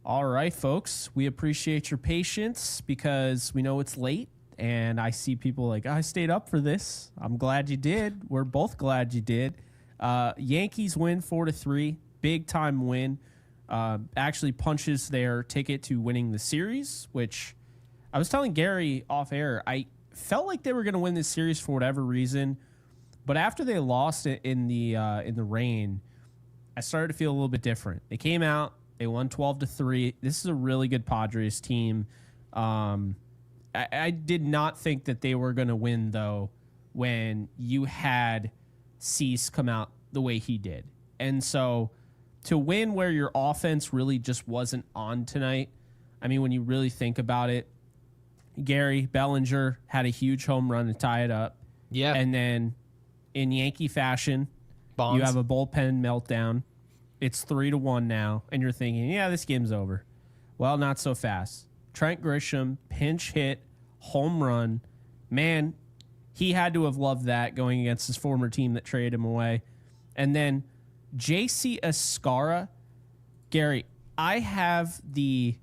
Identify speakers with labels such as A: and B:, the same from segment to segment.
A: All right, folks. We appreciate your patience because we know it's late, and I see people like, I stayed up for this. I'm glad you did. We're both glad you did. Yankees win 4-3. Big time win. Actually punches their ticket to winning the series, which I was telling Gary off air. I felt like they were going to win this series for whatever reason, but after they lost it in the rain, I started to feel a little bit different. They came out, they won 12-3. This is a really good Padres team. I did not think that they were going to win, though, when you had Cease come out the way he did. And so to win where your offense really just wasn't on tonight, I mean, when you really think about it, Gary Bellinger had a huge home run to tie it up.
B: Yeah.
A: And then in Yankee fashion,
B: Bonds.
A: you have a bullpen meltdown. It's 3-1 now, and you're thinking, yeah, this game's over. Well, not so fast. Trent Grisham, pinch hit, home run. Man, he had to have loved that going against his former team that traded him away. And then J.C. Escara. Gary, I have the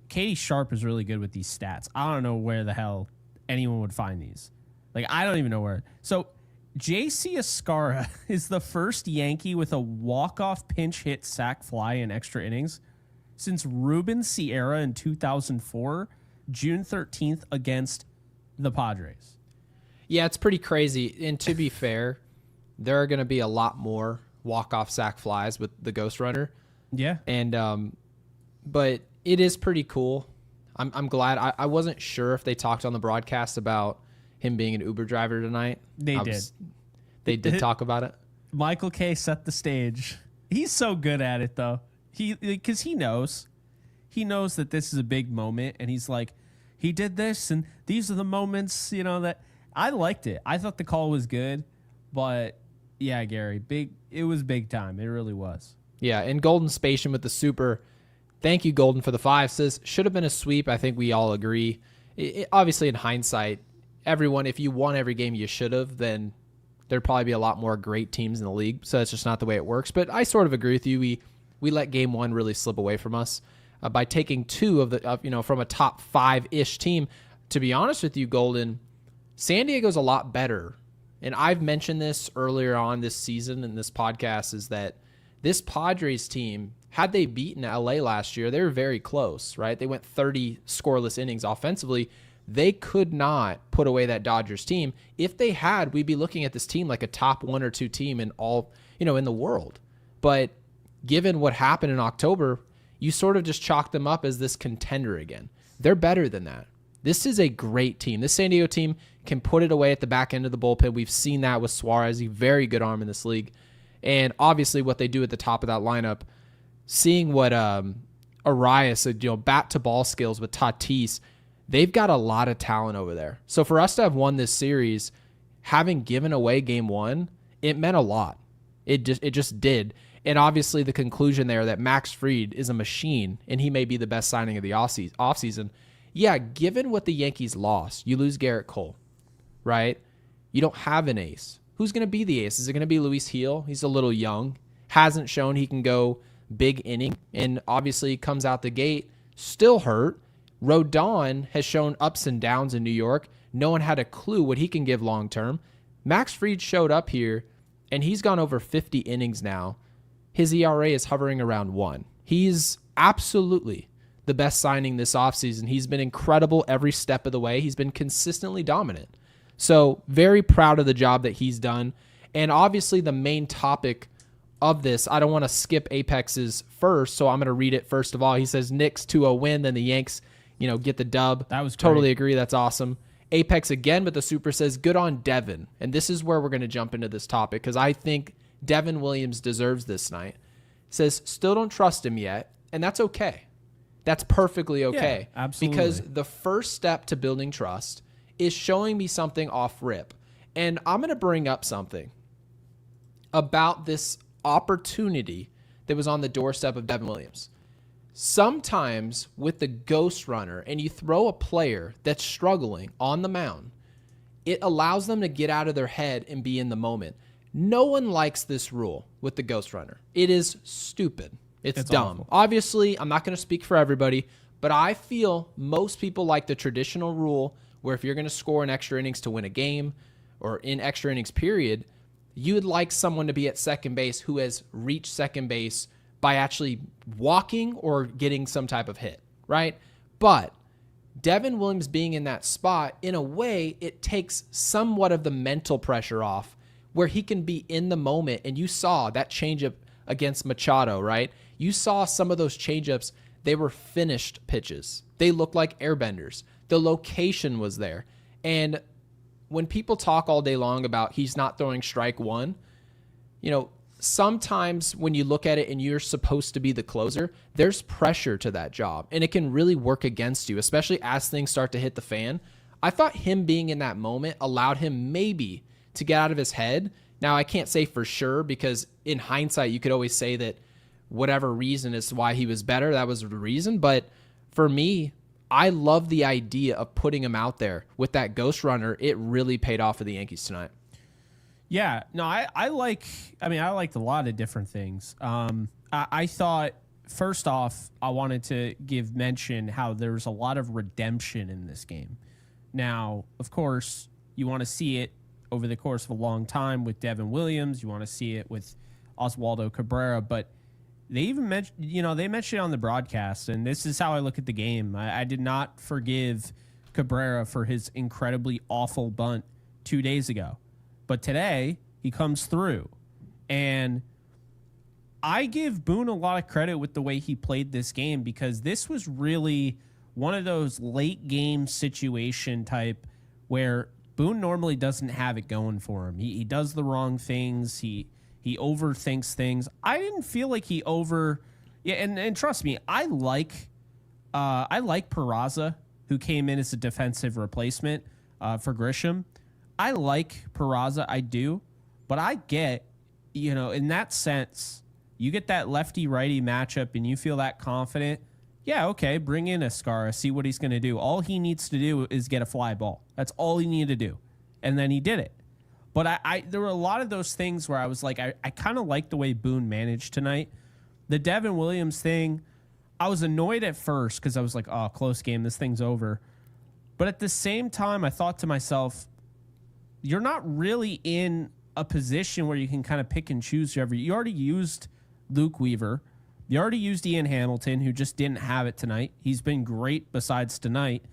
A: Katie Sharp is really good with these stats. I don't know where the hell anyone would find these. Like, I don't even know where. So J.C. Escara is the first Yankee with a walk-off pinch hit sac fly in extra innings since Ruben Sierra in 2004, June 13th against the Padres.
B: Yeah, it's pretty crazy. And to be fair, there are going to be a lot more walk-off sac flies with the Ghost Runner.
A: Yeah.
B: And but it is pretty cool. I'm glad. I wasn't sure if they talked on the broadcast about him being an Uber driver tonight.
A: They did.
B: They did talk about it.
A: Michael K set the stage. He's so good at it, though. Because he knows that this is a big moment, and he's like, he did this, and these are the moments, that I liked it. I thought the call was good, but yeah, Gary, it was big time. It really was.
B: Yeah, and Golden Spatian with the super. Thank you, Golden, for the 5. Says, should have been a sweep. I think we all agree. Obviously, in hindsight, everyone, if you won every game you should have, then there'd probably be a lot more great teams in the league. So that's just not the way it works. But I sort of agree with you. We let game 1 really slip away from us by taking 2 from a top 5-ish team. To be honest with you, Golden, San Diego's a lot better. And I've mentioned this earlier on this season in this podcast, is that this Padres team, had they beaten LA last year, they were very close, right? They went 30 scoreless innings offensively. They could not put away that Dodgers team. If they had, we'd be looking at this team like a top 1 or 2 team in all, in the world. But given what happened in October, you sort of just chalk them up as this contender again. They're better than that. This is a great team. This San Diego team can put it away at the back end of the bullpen. We've seen that with Suarez, a very good arm in this league. And obviously what they do at the top of that lineup, seeing what Arias, bat to ball skills with Tatis, they've got a lot of talent over there. So for us to have won this series, having given away game 1, it meant a lot. It just did. And obviously the conclusion there that Max Fried is a machine and he may be the best signing of the offseason. Yeah, given what the Yankees lost, you lose Garrett Cole, right? You don't have an ace. Who's going to be the ace? Is it going to be Luis Gil? He's a little young. Hasn't shown he can go big inning. And obviously comes out the gate still hurt. Rodon has shown ups and downs in New York. No one had a clue what he can give long term. Max Fried showed up here, and he's gone over 50 innings now. His ERA is hovering around 1. He's absolutely the best signing this offseason. He's been incredible every step of the way. He's been consistently dominant. So very proud of the job that he's done. And obviously the main topic of this, I don't want to skip Apex's first, so I'm going to read it first of all. He says, Knicks 2-0 win, then the Yanks, get the dub.
A: That was great.
B: Totally agree. That's awesome. Apex again with the super says, good on Devin. And this is where we're going to jump into this topic because I think Devin Williams deserves this night. Says, still don't trust him yet, and that's okay. That's perfectly okay.
A: Yeah, absolutely.
B: Because the first step to building trust is showing me something off rip. And I'm going to bring up something about this opportunity that was on the doorstep of Devin Williams. Sometimes with the ghost runner and you throw a player that's struggling on the mound, it allows them to get out of their head and be in the moment. No one likes this rule with the ghost runner. It is stupid. It's dumb.
A: Awful.
B: Obviously, I'm not going to speak for everybody, but I feel most people like the traditional rule where if you're going to score in extra innings to win a game or in extra innings period, you would like someone to be at second base who has reached second base by actually walking or getting some type of hit, right? But Devin Williams being in that spot, in a way, it takes somewhat of the mental pressure off where he can be in the moment. And you saw that changeup against Machado, right? You saw some of those changeups. They were finished pitches. They looked like airbenders. The location was there. And when people talk all day long about he's not throwing strike one, sometimes when you look at it and you're supposed to be the closer, there's pressure to that job, and it can really work against you, especially as things start to hit the fan. I thought him being in that moment allowed him maybe to get out of his head. Now, I can't say for sure because in hindsight, you could always say that whatever reason is why he was better, that was the reason. But for me, I love the idea of putting him out there with that ghost runner. It really paid off for the Yankees tonight.
A: Yeah, no, I liked a lot of different things. I thought, first off, I wanted to give mention how there's a lot of redemption in this game. Now, of course, you want to see it over the course of a long time with Devin Williams. You want to see it with Oswaldo Cabrera, but they even mentioned, they mentioned it on the broadcast, and this is how I look at the game. I did not forgive Cabrera for his incredibly awful bunt 2 days ago. But today, he comes through. And I give Boone a lot of credit with the way he played this game, because this was really one of those late game situation type where Boone normally doesn't have it going for him. He does the wrong things. He overthinks things. I didn't feel like he and trust me, I like Peraza, who came in as a defensive replacement for Grisham. I like Peraza, I do, but I get, in that sense, you get that lefty-righty matchup and you feel that confident, yeah, okay, bring in Escara, see what he's going to do. All he needs to do is get a fly ball. That's all he needed to do, and then he did it. But there were a lot of those things where I was like, I kind of like the way Boone managed tonight. The Devin Williams thing, I was annoyed at first because I was like, oh, close game, this thing's over. But at the same time, I thought to myself, you're not really in a position where you can kind of pick and choose whoever. You already used Luke Weaver. You already used Ian Hamilton, who just didn't have it tonight. He's been great besides tonight.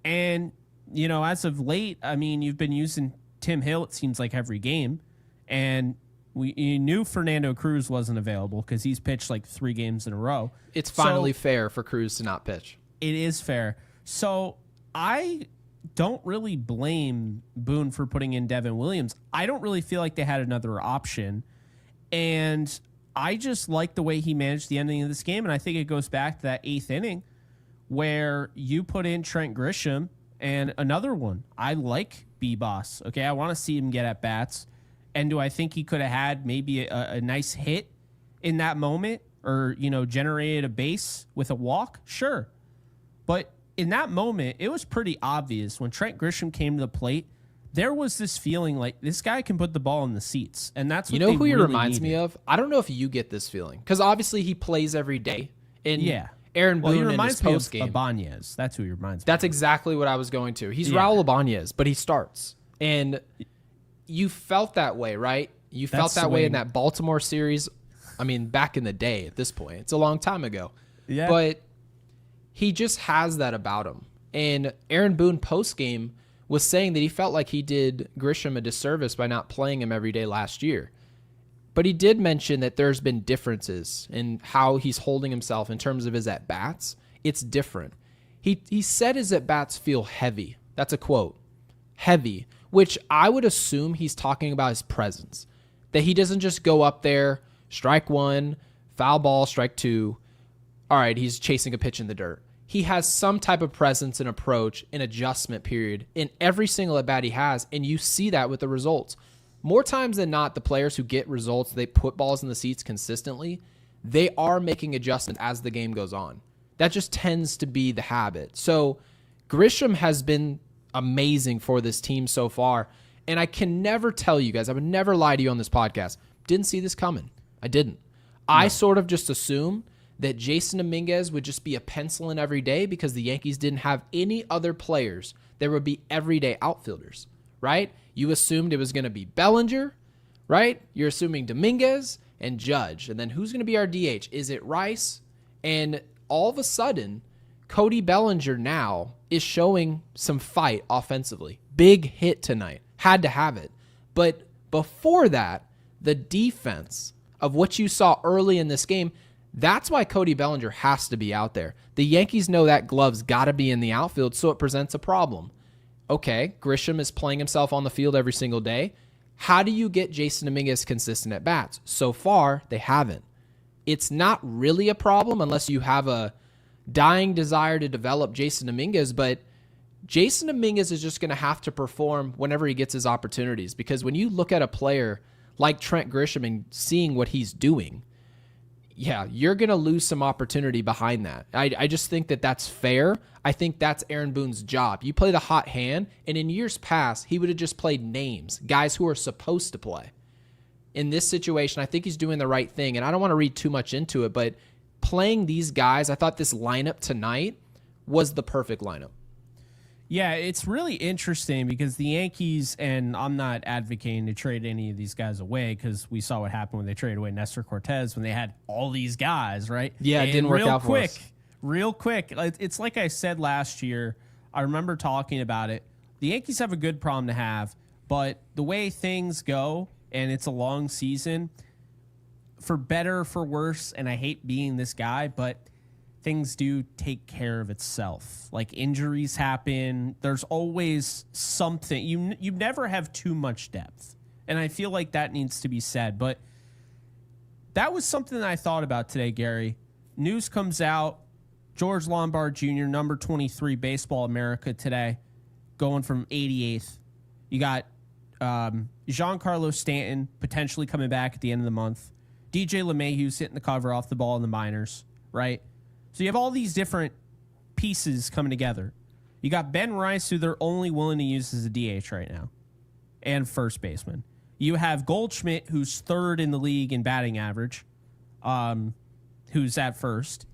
A: And, as of late, you've been using Tim Hill, it seems like, every game. And you knew Fernando Cruz wasn't available because he's pitched like 3 games in a row.
B: It's finally fair for Cruz to not pitch.
A: It is fair. So I don't really blame Boone for putting in Devin Williams. I don't really feel like they had another option. And I just like the way he managed the ending of this game. And I think it goes back to that 8th inning where you put in Trent Grisham and another one. I like B-Boss. Okay, I want to see him get at bats. And do I think he could have had maybe a nice hit in that moment or, generated a base with a walk? Sure. But in that moment, it was pretty obvious when Trent Grisham came to the plate, there was this feeling like this guy can put the ball in the seats. And that's what
B: who he reminds me of? I don't know if you get this feeling because obviously he plays every day. And Aaron Boone
A: he reminds
B: in his
A: me of Ibanez. That's who he reminds me
B: That's exactly what I was going to. He's Raul Ibanez, but he starts. And you felt that way, right? You felt that way in that Baltimore series. Back in the day at this point. It's a long time ago.
A: Yeah.
B: But he just has that about him. And Aaron Boone post-game was saying that he felt like he did Grisham a disservice by not playing him every day last year. But he did mention that there's been differences in how he's holding himself in terms of his at-bats. It's different. He said his at-bats feel heavy. That's a quote. Heavy, which I would assume he's talking about his presence. That he doesn't just go up there, strike one, foul ball, strike two. All right, he's chasing a pitch in the dirt. He has some type of presence and approach and adjustment period in every single at-bat he has, and you see that with the results. More times than not, the players who get results, they put balls in the seats consistently, they are making adjustments as the game goes on. That just tends to be the habit. So Grisham has been amazing for this team so far, and I can never tell you guys, I would never lie to you on this podcast, didn't see this coming. I didn't. I sort of just assume that Jason Dominguez would just be a pencil in every day because the Yankees didn't have any other players. There would be everyday outfielders, right? You assumed it was going to be Bellinger, right? You're assuming Dominguez and Judge. And then who's going to be our DH? Is it Rice? And all of a sudden, Cody Bellinger now is showing some fight offensively. Big hit tonight. Had to have it. But before that, the defense of what you saw early in this game, that's why Cody Bellinger has to be out there. The Yankees know that glove's got to be in the outfield, so it presents a problem. Okay, Grisham is playing himself on the field every single day. How do you get Jason Dominguez consistent at bats? So far, they haven't. It's not really a problem unless you have a dying desire to develop Jason Dominguez, but Jason Dominguez is just going to have to perform whenever he gets his opportunities, because when you look at a player like Trent Grisham and seeing what he's doing, yeah, you're going to lose some opportunity behind that. I just think that that's fair. I think that's Aaron Boone's job. You play the hot hand, and in years past, he would have just played names, guys who are supposed to play. In this situation, I think he's doing the right thing, and I don't want to read too much into it, but playing these guys, I thought this lineup tonight was the perfect lineup.
A: Yeah, it's really interesting because the Yankees, and I'm not advocating to trade any of these guys away because we saw what happened when they traded away Nestor Cortez when they had all these guys, right?
B: Yeah, it didn't work out for us.
A: Real quick, it's like I said last year. I remember talking about it. The Yankees have a good problem to have, but the way things go, and it's a long season, for better or for worse, and I hate being this guy, but things do take care of itself. Like injuries happen. There's always something. You never have too much depth. And I feel like that needs to be said. But that was something that I thought about today, Gary. News comes out. George Lombard Jr., number 23, Baseball America today, going from 88th. You got Giancarlo Stanton potentially coming back at the end of the month. DJ LeMahieu's hitting the cover off the ball in the minors, right? So you have all these different pieces coming together. You got Ben Rice, who they're only willing to use as a DH right now, and first baseman. You have Goldschmidt, who's third in the league in batting average, who's at first.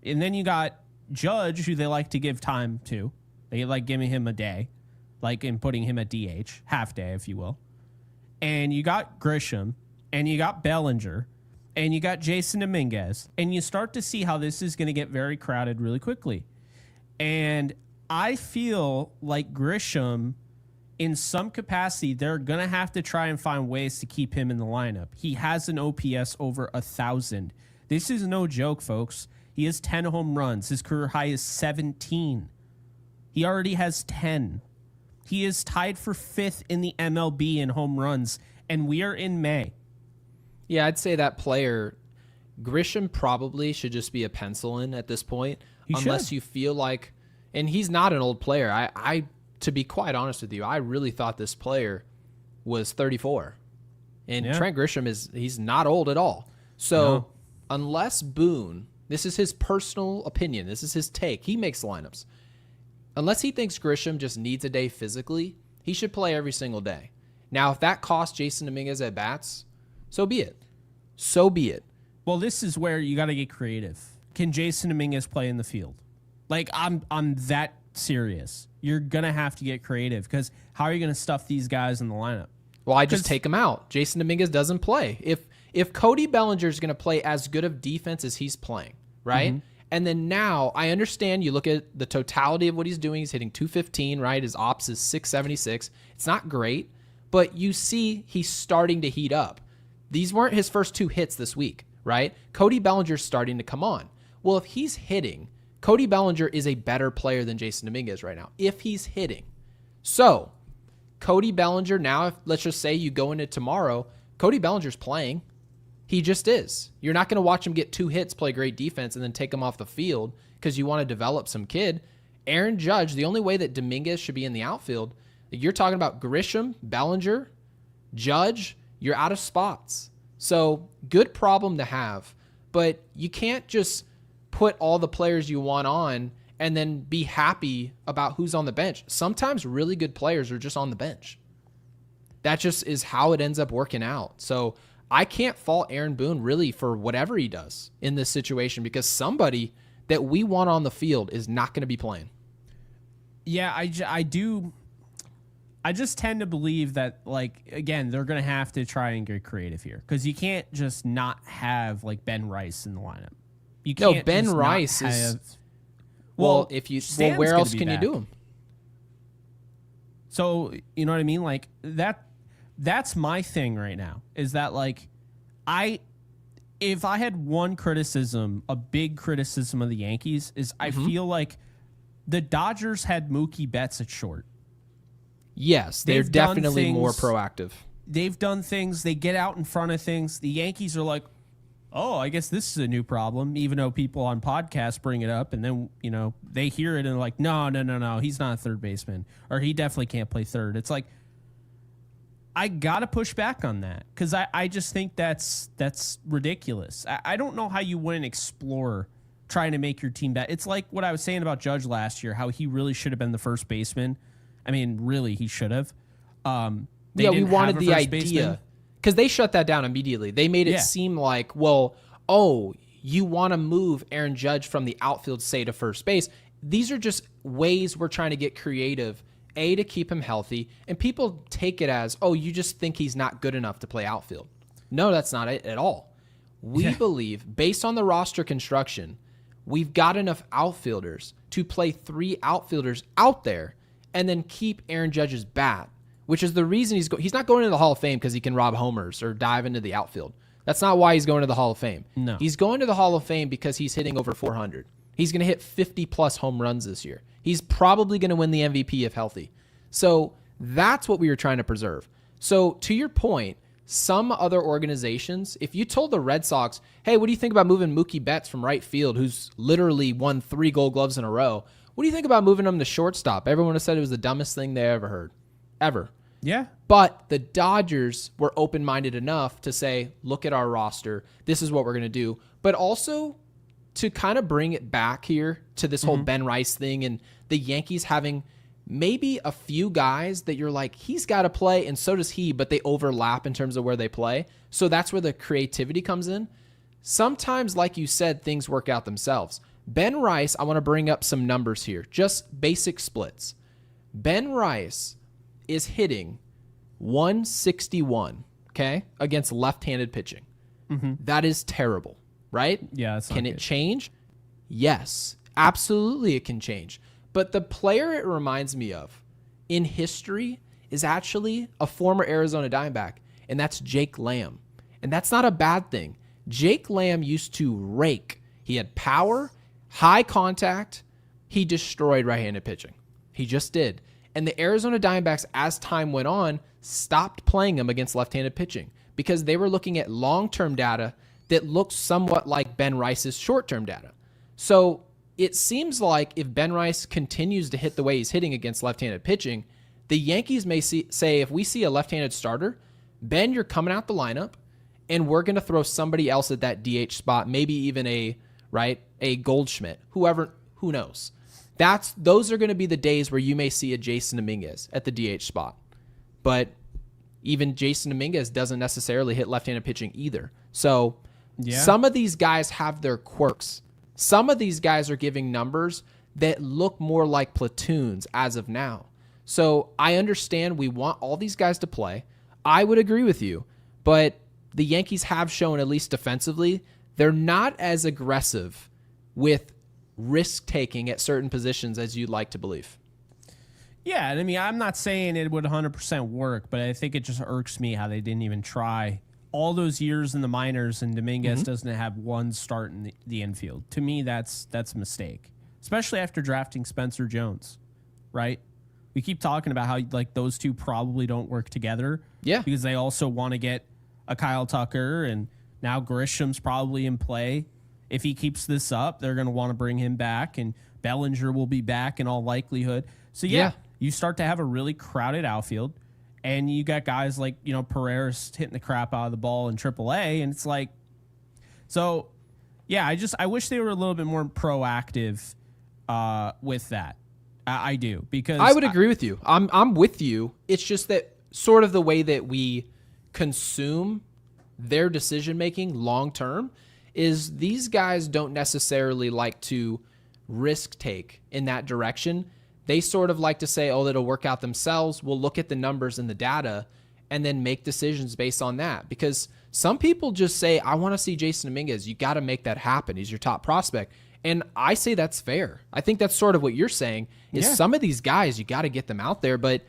A: And then you got Judge, who they like to give time to. They like giving him a day, like in putting him at DH, half day, if you will. And you got Grisham, and you got Bellinger, and you got Jason Dominguez, and you start to see how this is going to get very crowded really quickly. And I feel like Grisham, in some capacity, they're going to have to try and find ways to keep him in the lineup. He has an OPS over 1,000. This is no joke, folks. He has 10 home runs. His career high is 17. He already has 10. He is tied for 5th in the MLB in home runs, and we are in May.
B: Yeah, I'd say that player, Grisham, probably should just be a pencil in at this point, unless you feel like, and he's not an old player. I, to be quite honest with you, I really thought this player was 34, and Trent Grisham he's not old at all. So unless Boone, this is his personal opinion, this is his take, he makes lineups. Unless he thinks Grisham just needs a day physically, he should play every single day. Now, if that costs Jason Dominguez at bats, so be it. So be it.
A: Well, this is where you got to get creative. Can Jason Dominguez play in the field? Like, I'm that serious. You're going to have to get creative because how are you going to stuff these guys in the lineup?
B: Well, I just take him out. Jason Dominguez doesn't play. If Cody Bellinger is going to play as good of defense as he's playing, right? Mm-hmm. And then now I understand you look at the totality of what he's doing. He's hitting 215, right? His ops is 676. It's not great, but you see he's starting to heat up. These weren't his first 2 hits this week, right? Cody Bellinger's starting to come on. Well, if he's hitting, Cody Bellinger is a better player than Jason Dominguez right now, if he's hitting. So, Cody Bellinger now, let's just say you go into tomorrow, Cody Bellinger's playing. He just is. You're not going to watch him get 2 hits, play great defense, and then take him off the field because you want to develop some kid. Aaron Judge, the only way that Dominguez should be in the outfield, you're talking about Grisham, Bellinger, Judge, you're out of spots. So good problem to have, but you can't just put all the players you want on and then be happy about who's on the bench. Sometimes really good players are just on the bench. That just is how it ends up working out. So I can't fault Aaron Boone really for whatever he does in this situation, because somebody that we want on the field is not going to be playing.
A: Yeah, I do. I just tend to believe that, like, again, they're going to have to try and get creative here, because you can't just not have, like, Ben Rice in the lineup. You can't.
B: No, Ben Rice is.
A: Well,
B: well, where else can you do him?
A: So, you know what I mean? Like, that's my thing right now, is that, like, if I had one criticism, a big criticism of the Yankees, is I feel like the Dodgers had Mookie Betts at short.
B: Yes, they're definitely more proactive.
A: They've done things. They get out in front of things. The Yankees are like, oh, I guess this is a new problem, even though people on podcasts bring it up, and then, you know, they hear it and they're like, no, he's not a third baseman, or he definitely can't play third. It's like, I got to push back on that, because I just think that's ridiculous. I don't know how you wouldn't explore trying to make your team better. It's like what I was saying about Judge last year, how he really should have been the first baseman. I mean, really, he should have.
B: We wanted the idea, because they shut that down immediately. They made it seem like, well, you want to move Aaron Judge from the outfield, say, to first base. These are just ways we're trying to get creative, to keep him healthy. And people take it as, you just think he's not good enough to play outfield. No, that's not it at all. We believe, based on the roster construction, we've got enough outfielders to play 3 outfielders out there and then keep Aaron Judge's bat, which is the reason he's not going into the Hall of Fame because he can rob homers or dive into the outfield. That's not why he's going to the Hall of Fame.
A: No.
B: He's going to the Hall of Fame because he's hitting over 400. He's going to hit 50-plus home runs this year. He's probably going to win the MVP if healthy. So that's what we were trying to preserve. So to your point, some other organizations, if you told the Red Sox, hey, what do you think about moving Mookie Betts from right field, who's literally won 3 Gold Gloves in a row? What do you think about moving him to shortstop? Everyone has said it was the dumbest thing they ever heard. Ever.
A: Yeah.
B: But the Dodgers were open-minded enough to say, look at our roster. This is what we're going to do. But also to kind of bring it back here to this whole Ben Rice thing and the Yankees having maybe a few guys that you're like, he's got to play, and so does he, but they overlap in terms of where they play. So that's where the creativity comes in. Sometimes, like you said, things work out themselves. Ben Rice, I want to bring up some numbers here, just basic splits. Ben Rice is hitting 161, okay, against left-handed pitching. That is terrible, right?
A: Yeah.
B: Can it change? Yes, absolutely it can change. But the player it reminds me of in history is actually a former Arizona Diamondback, and that's Jake Lamb. And that's not a bad thing. Jake Lamb used to rake. He had power, high contact. He destroyed right-handed pitching. He just did. And the Arizona Diamondbacks, as time went on, stopped playing him against left-handed pitching because they were looking at long-term data that looked somewhat like Ben Rice's short-term data. So it seems like if Ben Rice continues to hit the way he's hitting against left-handed pitching, the Yankees may say, if we see a left-handed starter, Ben, you're coming out the lineup, and we're going to throw somebody else at that DH spot, maybe even a Goldschmidt, who knows. Those are going to be the days where you may see a Jason Dominguez at the DH spot. But even Jason Dominguez doesn't necessarily hit left-handed pitching either. So some of these guys have their quirks. Some of these guys are giving numbers that look more like platoons as of now. So I understand we want all these guys to play. I would agree with you. But the Yankees have shown, at least defensively, they're not as aggressive with risk-taking at certain positions as you'd like to believe.
A: Yeah, I mean, I'm not saying it would 100% work, but I think it just irks me how they didn't even try all those years in the minors and Dominguez doesn't have one start in the infield. To me, that's a mistake, especially after drafting Spencer Jones, right? We keep talking about how like those two probably don't work together.
B: Yeah.
A: Because they also want to get a Kyle Tucker, and now Grisham's probably in play. If he keeps this up, they're going to want to bring him back, and Bellinger will be back in all likelihood. So, you start to have a really crowded outfield, and you got guys like, Pereira's hitting the crap out of the ball in AAA, and it's like, so, yeah, I wish they were a little bit more proactive with that. I do, because
B: I would agree with you. I'm with you. It's just that sort of the way that we consume their decision making long term is these guys don't necessarily like to risk take in that direction. They sort of like to say, oh, it'll work out themselves. We'll look at the numbers and the data and then make decisions based on that. Because some people just say, I want to see Jason Dominguez. You got to make that happen. He's your top prospect. And I say that's fair. I think that's sort of what you're saying is some of these guys, you got to get them out there. But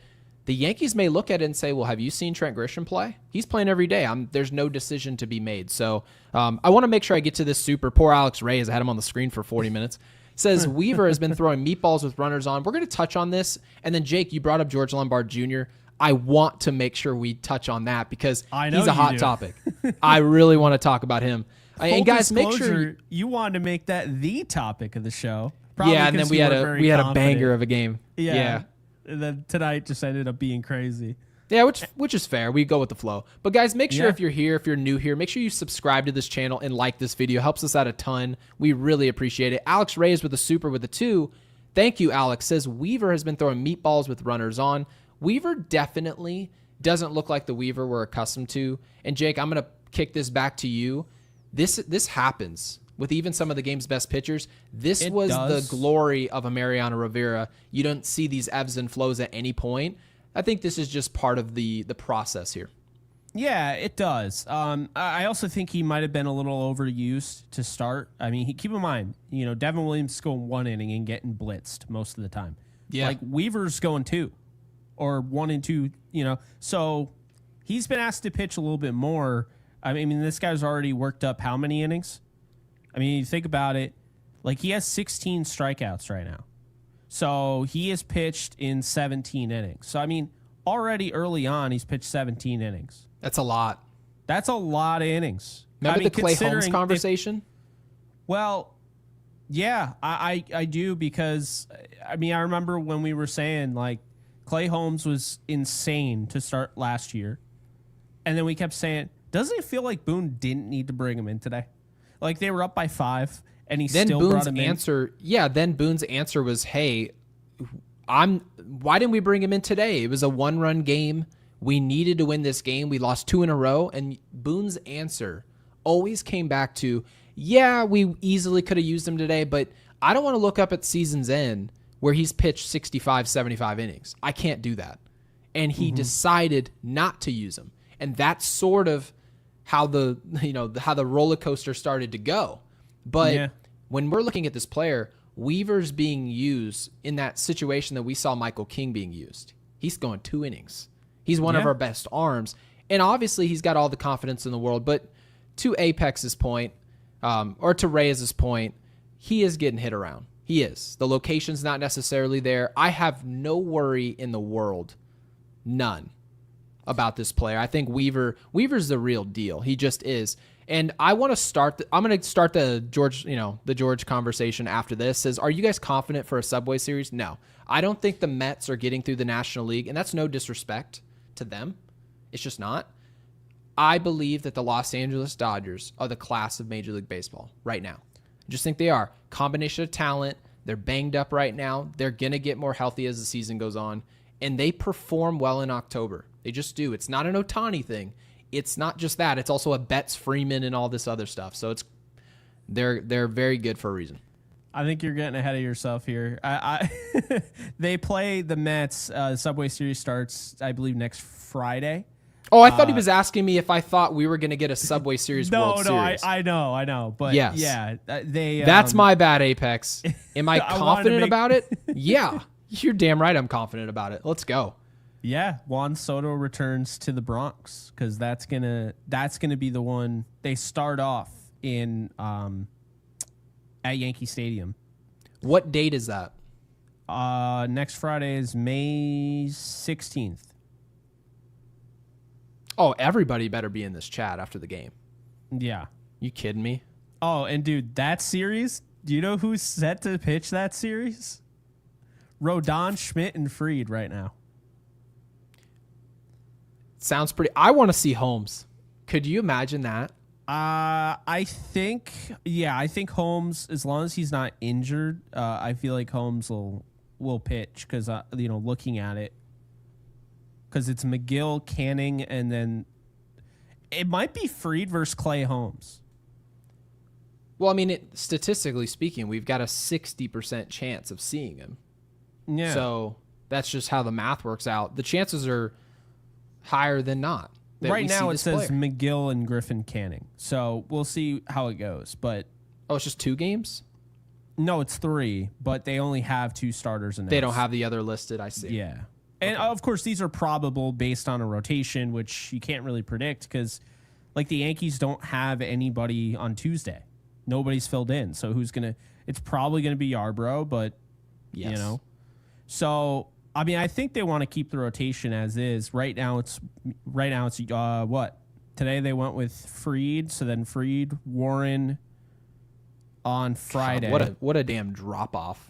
B: the Yankees may look at it and say, well, have you seen Trent Grisham play? He's playing every day. There's no decision to be made. So I want to make sure I get to this super. Poor Alex Reyes, I had him on the screen for 40 minutes. Says Weaver has been throwing meatballs with runners on. We're going to touch on this. And then, Jake, you brought up George Lombard Jr. I want to make sure we touch on that because he's a hot topic. I really want to talk about him. And guys, make sure
A: you wanted to make that the topic of the show.
B: Yeah, and then we had a banger of a game. Yeah.
A: And then tonight just ended up being crazy.
B: Yeah, which is fair. We go with the flow. But guys, make sure if you're new here, make sure you subscribe to this channel and like this video. Helps us out a ton. We really appreciate it. Alex Reyes with a super with a 2. Thank you, Alex. Says Weaver has been throwing meatballs with runners on. Weaver definitely doesn't look like the Weaver we're accustomed to. And Jake, I'm going to kick this back to you. This happens with even some of the game's best pitchers. This was the glory of a Mariano Rivera. You don't see these ebbs and flows at any point. I think this is just part of the process here.
A: Yeah, it does. I also think he might have been a little overused to start. I mean, keep in mind, Devin Williams is going 1 inning and getting blitzed most of the time.
B: Yeah.
A: Like Weaver's going 2 or 1 and 2, So he's been asked to pitch a little bit more. I mean, this guy's already worked up how many innings? I mean, you think about it, like he has 16 strikeouts right now. So he has pitched in 17 innings. So, I mean, already early on, he's pitched 17 innings.
B: That's a lot.
A: That's a lot of innings.
B: Remember the Clay Holmes conversation?
A: Well, yeah, I do because, I mean, I remember when we were saying, like, Clay Holmes was insane to start last year. And then we kept saying, doesn't it feel like Boone didn't need to bring him in today? Like, they were up by 5, and he still brought him in.
B: Then Boone's answer was, hey, why didn't we bring him in today? It was a 1-run game. We needed to win this game. We lost 2 in a row. And Boone's answer always came back to, yeah, we easily could have used him today, but I don't want to look up at season's end where he's pitched 65, 75 innings. I can't do that. And he decided not to use him. And that's sort of how the roller coaster started to go. But when we're looking at this player, Weaver's being used in that situation that we saw Michael King being used. He's going 2 innings. He's one of our best arms. And obviously he's got all the confidence in the world. But to Apex's point, or to Reyes' point, he is getting hit around. He is. The location's not necessarily there. I have no worry in the world. None. About this player. I think Weaver's the real deal. He just is. And I want to start I'm going to start the George conversation after this. Says, are you guys confident for a Subway Series? No. I don't think the Mets are getting through the National League, and that's no disrespect to them. It's just not. I believe that the Los Angeles Dodgers are the class of Major League Baseball right now. I just think they are. Combination of talent. They're banged up right now. They're going to get more healthy as the season goes on, and they perform well in October. They just do. It's not an Ohtani thing. It's not just that. It's also a Betts Freeman and all this other stuff. So they're very good for a reason.
A: I think you're getting ahead of yourself here. They play the Mets. Subway Series starts, I believe, next Friday.
B: Oh, I thought he was asking me if I thought we were going to get a Subway Series World Series.
A: I know. But
B: yes.
A: Yeah,
B: that's my bad, Apex. Am I confident about it? Yeah. You're damn right I'm confident about it. Let's go.
A: Yeah, Juan Soto returns to the Bronx because that's gonna be the one they start off in at Yankee Stadium.
B: What date is that?
A: Next Friday is May 16th.
B: Oh, everybody better be in this chat after the game.
A: Yeah.
B: You kidding me?
A: Oh, and dude, that series, do you know who's set to pitch that series? Rodon, Schmidt, and Fried right now.
B: Sounds pretty. I want to see Holmes. Could you imagine that?
A: I think Holmes, as long as he's not injured, I feel like Holmes will pitch because looking at it, because it's McGill, Canning, and then It might be Fried versus Clay Holmes.
B: Well, I mean, statistically speaking, we've got a 60% chance of seeing him.
A: Yeah.
B: So that's just how the math works out. The chances are higher than not.
A: Right now it says McGill and Griffin Canning. So we'll see how it goes. But
B: it's just 2 games?
A: No, it's 3, but they only have 2 starters announced.
B: They don't have the other listed, I see.
A: Yeah. And of course, these are probable based on a rotation, which you can't really predict because, like, the Yankees don't have anybody on Tuesday. Nobody's filled in. So who's going to – it's probably going to be Yarbrough, but,
B: yes.
A: You know. So, I mean, I think they want to keep the rotation as is. Right now it's what? Today they went with Fried, so then Fried, Warren on Friday.
B: God, what a damn drop-off.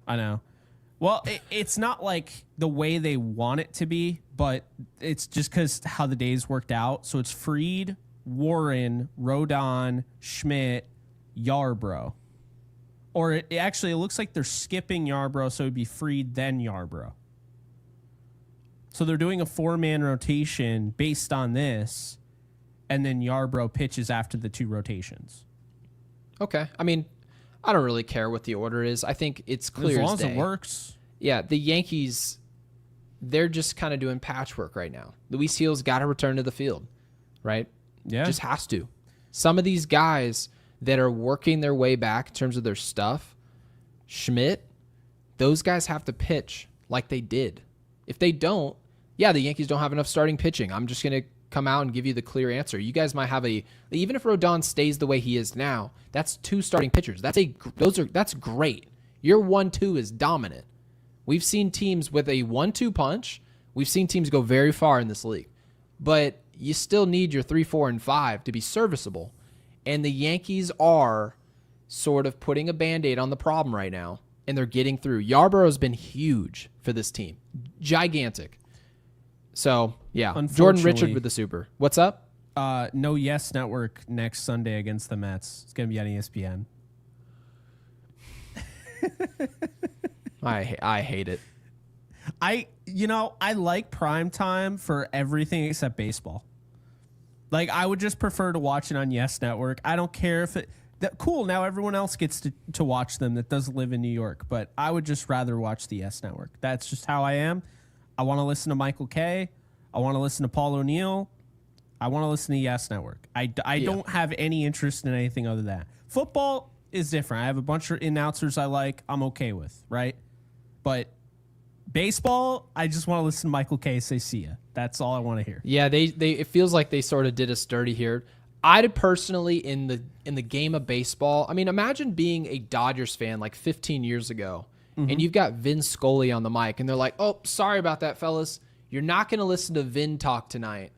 A: I know. Well, it's not like the way they want it to be, but it's just because how the days worked out. So it's Fried, Warren, Rodon, Schmidt, Yarbrough. Or it looks like they're skipping Yarbrough, so it would be Fried, then Yarbrough. So they're doing a 4-man rotation based on this, and then Yarbrough pitches after the 2 rotations.
B: Okay. I mean, I don't really care what the order is. I think it's clear
A: as long
B: as day.
A: As it works.
B: Yeah, the Yankees, they're just kind of doing patchwork right now. Luis Gil's got to return to the field, right?
A: Yeah.
B: Just has to. Some of these guys that are working their way back in terms of their stuff, Schmidt, those guys have to pitch like they did. If they don't, the Yankees don't have enough starting pitching. I'm just going to come out and give you the clear answer. You guys might have even if Rodon stays the way he is now, that's 2 starting pitchers. That's great. Your 1-2 is dominant. We've seen teams with a 1-2 punch. We've seen teams go very far in this league. But you still need your 3, 4, and 5 to be serviceable. And the Yankees are sort of putting a Band-Aid on the problem right now, and they're getting through. Yarbrough has been huge for this team. Gigantic. So, yeah. Jordan Richard with the super. What's up?
A: No Yes Network next Sunday against the Mets. It's going to be on ESPN.
B: I hate it.
A: I like prime time for everything except baseball. Like, I would just prefer to watch it on Yes Network. I don't care if cool, now everyone else gets to watch them that doesn't live in New York, but I would just rather watch the Yes Network. That's just how I am. I want to listen to Michael Kay. I want to listen to Paul O'Neill. I want to listen to Yes Network. I don't have any interest in anything other than that. Football is different. I have a bunch of announcers I like. I'm okay with, right? But baseball, I just want to listen to Michael Kay say see ya. That's all I want to hear.
B: Yeah, it feels like they sort of did us dirty here. I'd personally, in the game of baseball, I mean, imagine being a Dodgers fan like 15 years ago, and you've got Vin Scully on the mic, and they're like, oh, sorry about that, fellas. You're not going to listen to Vin talk tonight.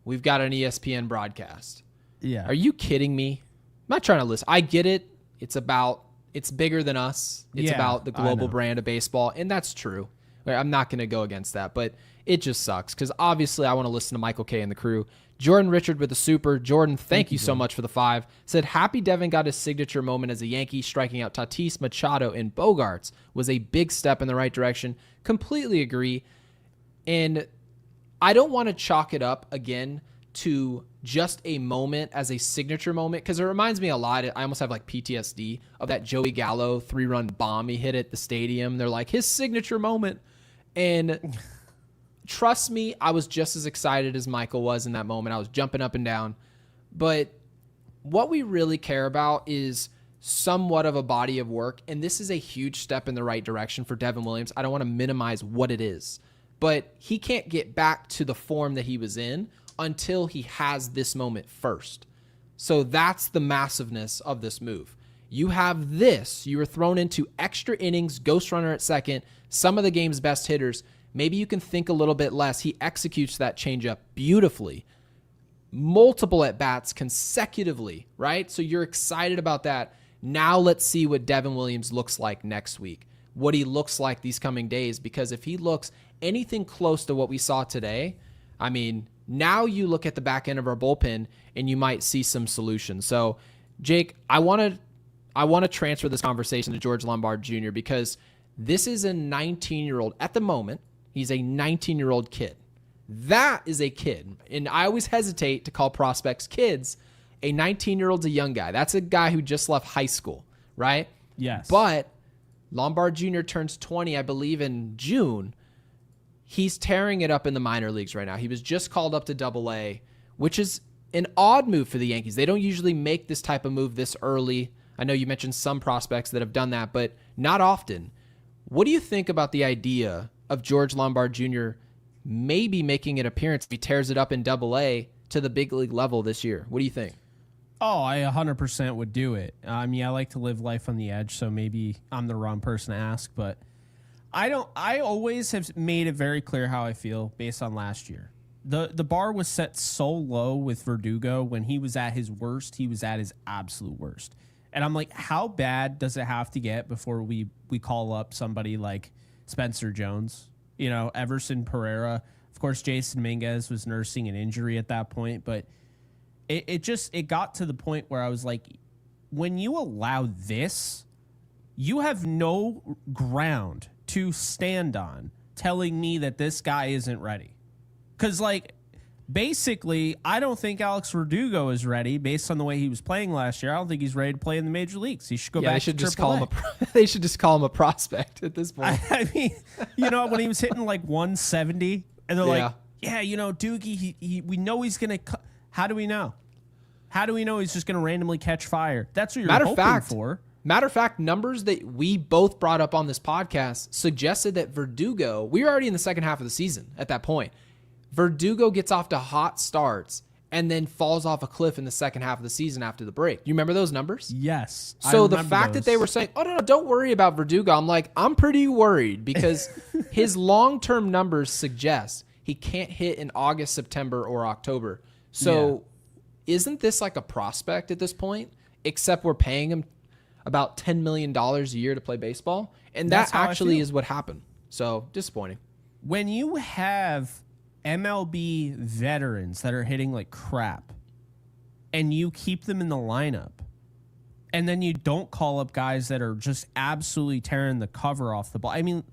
B: We've got an ESPN broadcast.
A: Yeah.
B: Are you kidding me? I'm not trying to listen. I get it. It's bigger than us. It's about the global brand of baseball, and that's true. I'm not going to go against that, but it just sucks because obviously I want to listen to Michael Kay and the crew. Jordan Richard with the super. Jordan, thank you so much for the 5. Said, happy Devin got his signature moment as a Yankee, striking out Tatis, Machado, and Bogarts was a big step in the right direction. Completely agree. And I don't want to chalk it up again to just a moment as a signature moment because it reminds me a lot. I almost have like PTSD of that Joey Gallo 3-run bomb he hit at the stadium. They're like his signature moment. And trust me, I was just as excited as Michael was in that moment. I was jumping up and down. But what we really care about is somewhat of a body of work. And this is a huge step in the right direction for Devin Williams. I don't want to minimize what it is. But he can't get back to the form that he was in until he has this moment first. So that's the massiveness of this move. You have this. You were thrown into extra innings, ghost runner at second, some of the game's best hitters. Maybe you can think a little bit less. He executes that changeup beautifully. Multiple at-bats consecutively, right? So you're excited about that. Now let's see what Devin Williams looks like next week, what he looks like these coming days, because if he looks anything close to what we saw today, I mean, now you look at the back end of our bullpen and you might see some solutions. So, Jake, I want to transfer this conversation to George Lombard Jr. because this is a 19-year-old. At the moment, he's a 19-year-old kid. That is a kid. And I always hesitate to call prospects kids. A 19-year-old's a young guy. That's a guy who just left high school, right?
A: Yes.
B: But Lombard Jr. turns 20, I believe, in June. He's tearing it up in the minor leagues right now. He was just called up to Double-A, which is an odd move for the Yankees. They don't usually make this type of move this early. I know you mentioned some prospects that have done that, but not often. What do you think about the idea of George Lombard Jr. maybe making an appearance if he tears it up in Double-A to the big league level this year? What do you think?
A: Oh, I 100% would do it. I like to live life on the edge, so maybe I'm the wrong person to ask, but I always have made it very clear how I feel based on last year. The bar was set so low with Verdugo. When he was at his worst, he was at his absolute worst. And I'm like, how bad does it have to get before we call up somebody like Spencer Jones, Everson Pereira? Of course, Jason Minguez was nursing an injury at that point, but it got to the point where I was like, when you allow this, you have no ground to stand on telling me that this guy isn't ready. Because, basically, I don't think Alex Verdugo is ready based on the way he was playing last year. I don't think he's ready to play in the major leagues. He should go back
B: they should
A: to
B: just
A: AAA.
B: they should just call him a prospect at this point.
A: I mean, when he was hitting 170, and they're like, Doogie, we know he's going to how do we know? How do we know he's just going to randomly catch fire? That's what you're hoping for.
B: Matter of fact, numbers that we both brought up on this podcast suggested that Verdugo, we were already in the second half of the season at that point. Verdugo gets off to hot starts and then falls off a cliff in the second half of the season after the break. You remember those numbers?
A: Yes.
B: So the fact that they were saying, oh, no, don't worry about Verdugo. I'm like, I'm pretty worried because his long-term numbers suggest he can't hit in August, September, or October. So isn't this like a prospect at this point? Except we're paying him about $10 million a year to play baseball. And that actually is what happened. So disappointing.
A: When you have MLB veterans that are hitting like crap and you keep them in the lineup and then you don't call up guys that are just absolutely tearing the cover off the ball. I mean,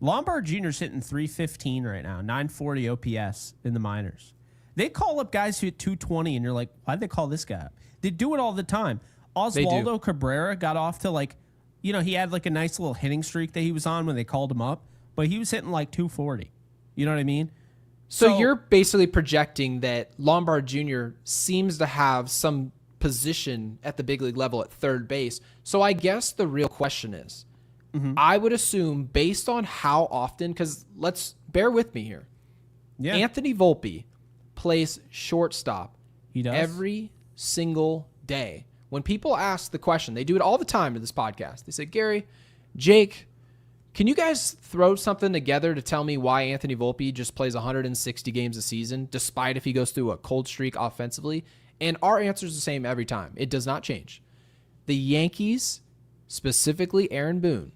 A: Lombard Jr.'s hitting 315 right now, 940 OPS in the minors. They call up guys who hit 220 and you're like, why'd they call this guy up? They do it all the time. Oswaldo Cabrera got off to he had a nice little hitting streak that he was on when they called him up, but he was hitting 240. You know what I mean?
B: So you're basically projecting that Lombard Jr. seems to have some position at the big league level at third base. So I guess the real question is, I would assume based on how often, because let's bear with me here. Yeah. Anthony Volpe plays shortstop.
A: He does
B: every single day. When people ask the question, they do it all the time in this podcast. They say, Gary, Jake, can you guys throw something together to tell me why Anthony Volpe just plays 160 games a season, despite if he goes through a cold streak offensively? And our answer is the same every time. It does not change. The Yankees, specifically Aaron Boone,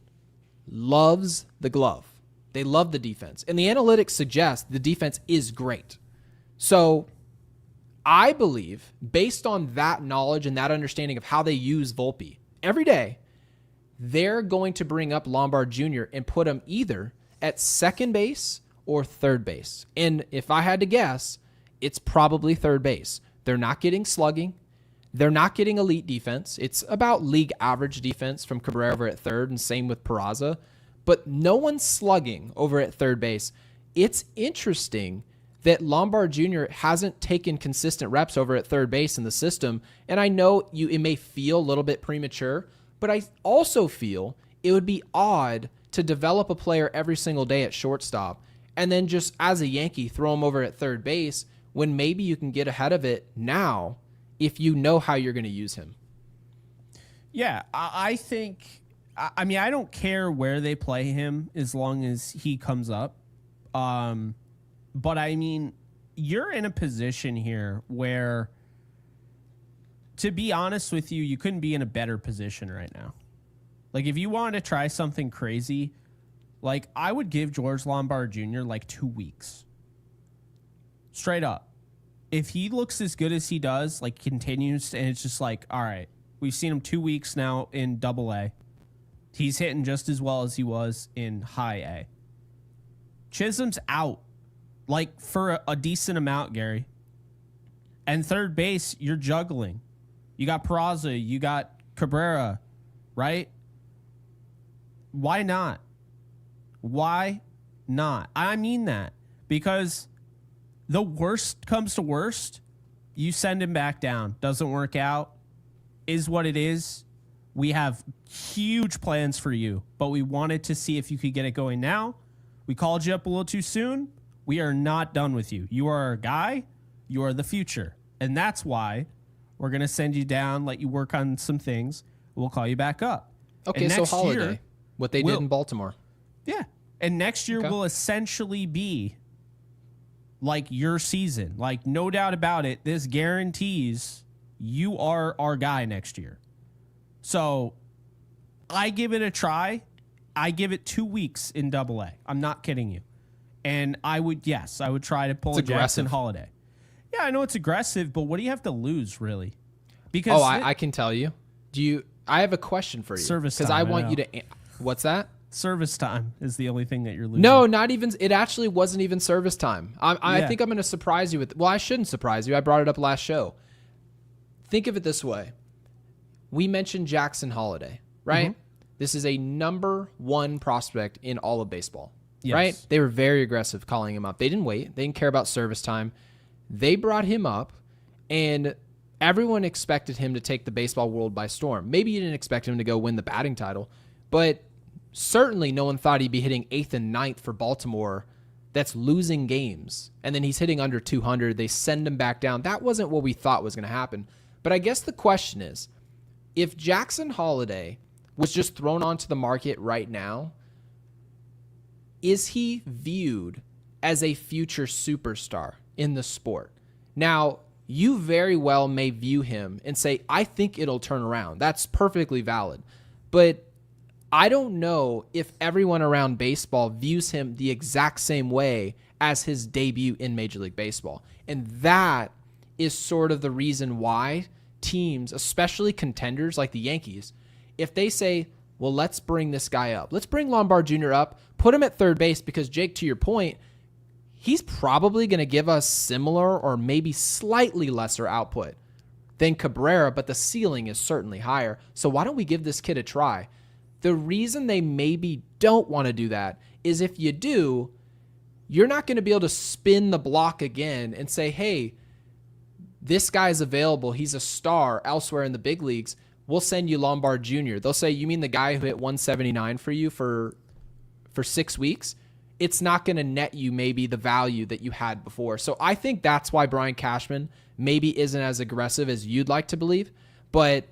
B: loves the glove. They love the defense. And the analytics suggest the defense is great. So I believe, based on that knowledge and that understanding of how they use Volpe every day, they're going to bring up Lombard Jr. and put him either at second base or third base. And if I had to guess, it's probably third base. They're not getting slugging. They're not getting elite defense. It's about league average defense from Cabrera over at third, and same with Peraza. But no one's slugging over at third base. It's interesting that Lombard Jr. hasn't taken consistent reps over at third base in the system. And I know it may feel a little bit premature, but I also feel it would be odd to develop a player every single day at shortstop and then just as a Yankee throw him over at third base when maybe you can get ahead of it now if you know how you're going to use him.
A: Yeah, I think, I mean, I don't care where they play him as long as he comes up. But I mean, you're in a position here where, to be honest with you, you couldn't be in a better position right now. Like, if you wanted to try something crazy, I would give George Lombard Jr. 2 weeks. Straight up. If he looks as good as he does, continues, and it's just all right, we've seen him 2 weeks now in Double-A. He's hitting just as well as he was in High A. Chisholm's out. like for a decent amount, Gary. And third base, you're juggling. You got Peraza, you got Cabrera, right? Why not? Why not? I mean that because the worst comes to worst, you send him back down. Doesn't work out. Is what it is. We have huge plans for you, but we wanted to see if you could get it going now. We called you up a little too soon. We are not done with you. You are our guy. You are the future. And that's why we're going to send you down, let you work on some things. We'll call you back up.
B: Okay, so Holiday, what they did in Baltimore.
A: Yeah. And next year will essentially be like your season. Like, no doubt about it, this guarantees you are our guy next year. So I give it a try. I give it 2 weeks in AA. I'm not kidding you. And I would try to pull a Jackson Holiday. Yeah, I know it's aggressive, but what do you have to lose, really? Because
B: I can tell you. I have a question for you.
A: Service time.
B: Because I want you to. What's that?
A: Service time is the only thing that you're losing.
B: No, not even. It actually wasn't even service time. I think I'm going to surprise you with. Well, I shouldn't surprise you. I brought it up last show. Think of it this way. We mentioned Jackson Holiday, right? Mm-hmm. This is a number 1 prospect in all of baseball, right? They were very aggressive calling him up. They didn't wait. They didn't care about service time. They brought him up, and everyone expected him to take the baseball world by storm. Maybe you didn't expect him to go win the batting title, but certainly no one thought he'd be hitting 8th and 9th for Baltimore that's losing games. And then he's hitting under 200. They send him back down. That wasn't what we thought was going to happen. But I guess the question is, if Jackson Holiday was just thrown onto the market right now, is he viewed as a future superstar in the sport? Now, you very well may view him and say, I think it'll turn around. That's perfectly valid. But I don't know if everyone around baseball views him the exact same way as his debut in Major League Baseball. And that is sort of the reason why teams, especially contenders like the Yankees, if they say, well, let's bring this guy up. Let's bring Lombard Jr. up, put him at third base because, Jake, to your point, he's probably going to give us similar or maybe slightly lesser output than Cabrera, but the ceiling is certainly higher. So why don't we give this kid a try? The reason they maybe don't want to do that is if you do, you're not going to be able to spin the block again and say, hey, this guy's available. He's a star elsewhere in the big leagues. We'll send you Lombard Jr. They'll say, you mean the guy who hit 179 for you for 6 weeks? It's not going to net you maybe the value that you had before. So I think that's why Brian Cashman maybe isn't as aggressive as you'd like to believe. But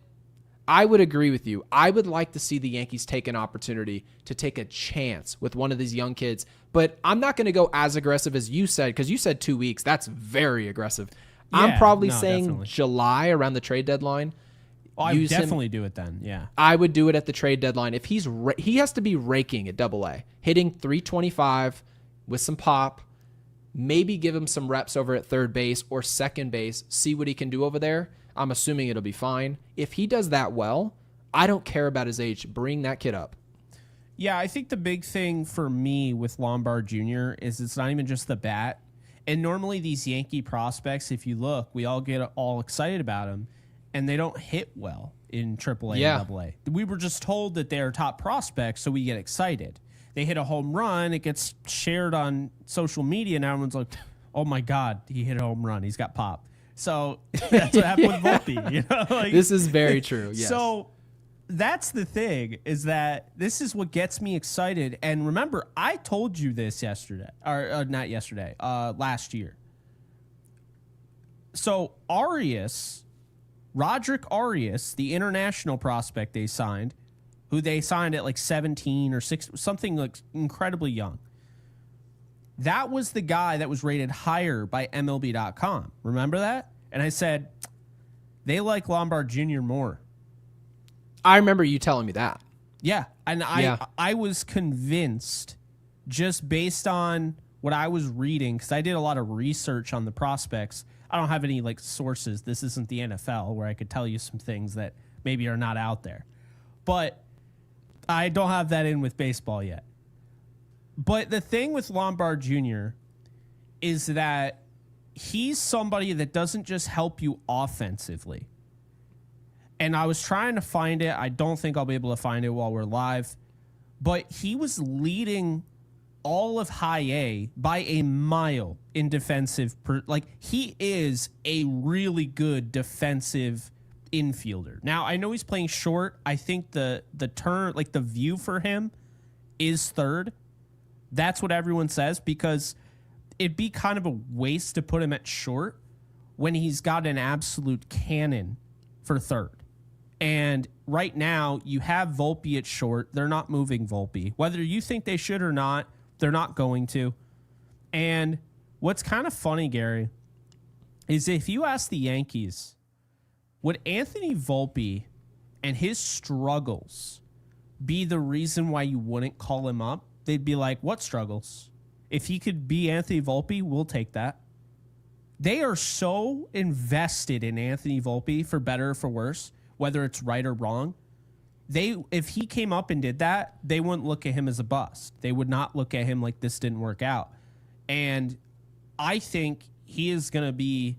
B: I would agree with you. I would like to see the Yankees take an opportunity to take a chance with one of these young kids. But I'm not going to go as aggressive as you said, because you said 2 weeks. That's very aggressive. Yeah, I'm probably saying definitely July around the trade deadline.
A: Oh, I would definitely do it then, yeah.
B: I would do it at the trade deadline. If he has to be raking at AA, hitting 325 with some pop, maybe give him some reps over at third base or second base, see what he can do over there. I'm assuming it'll be fine. If he does that well, I don't care about his age. Bring that kid up.
A: Yeah, I think the big thing for me with Lombard Jr. is it's not even just the bat. And normally these Yankee prospects, if you look, we all get all excited about them, and they don't hit well in AAA and AA. We were just told that they're top prospects, so we get excited. They hit a home run, it gets shared on social media, and everyone's like, oh my God, he hit a home run. He's got pop. So that's what happened with Volpe. You know? Like,
B: this is very true, yes.
A: So that's the thing, is that this is what gets me excited. And remember, I told you this yesterday, or not yesterday, last year. So Roderick Arias, the international prospect they signed, who they signed at like 17 or 6, something like incredibly young. That was the guy that was rated higher by MLB.com. Remember that? And I said, they like Lombard Jr. more.
B: I remember you telling me that.
A: Yeah. And I was convinced, just based on what I was reading, because I did a lot of research on the prospects. I don't have any like sources. This isn't the NFL where I could tell you some things that maybe are not out there. But I don't have that in with baseball yet. But the thing with Lombard Jr. is that he's somebody that doesn't just help you offensively. And I was trying to find it. I don't think I'll be able to find it while we're live. But he was leading all of high A by a mile in defensive. He is a really good defensive infielder. Now, I know he's playing short. I think the turn, like the view for him is third. That's what everyone says, because it'd be kind of a waste to put him at short when he's got an absolute cannon for third. And right now, you have Volpe at short. They're not moving Volpe. Whether you think they should or not, they're not going to. And what's kind of funny, Gary, is if you ask the Yankees, would Anthony Volpe and his struggles be the reason why you wouldn't call him up? They'd be like, what struggles? If he could be Anthony Volpe, we'll take that. They are so invested in Anthony Volpe, for better or for worse, whether it's right or wrong. If he came up and did that, they wouldn't look at him as a bust. They would not look at him like this didn't work out. And I think he is going to be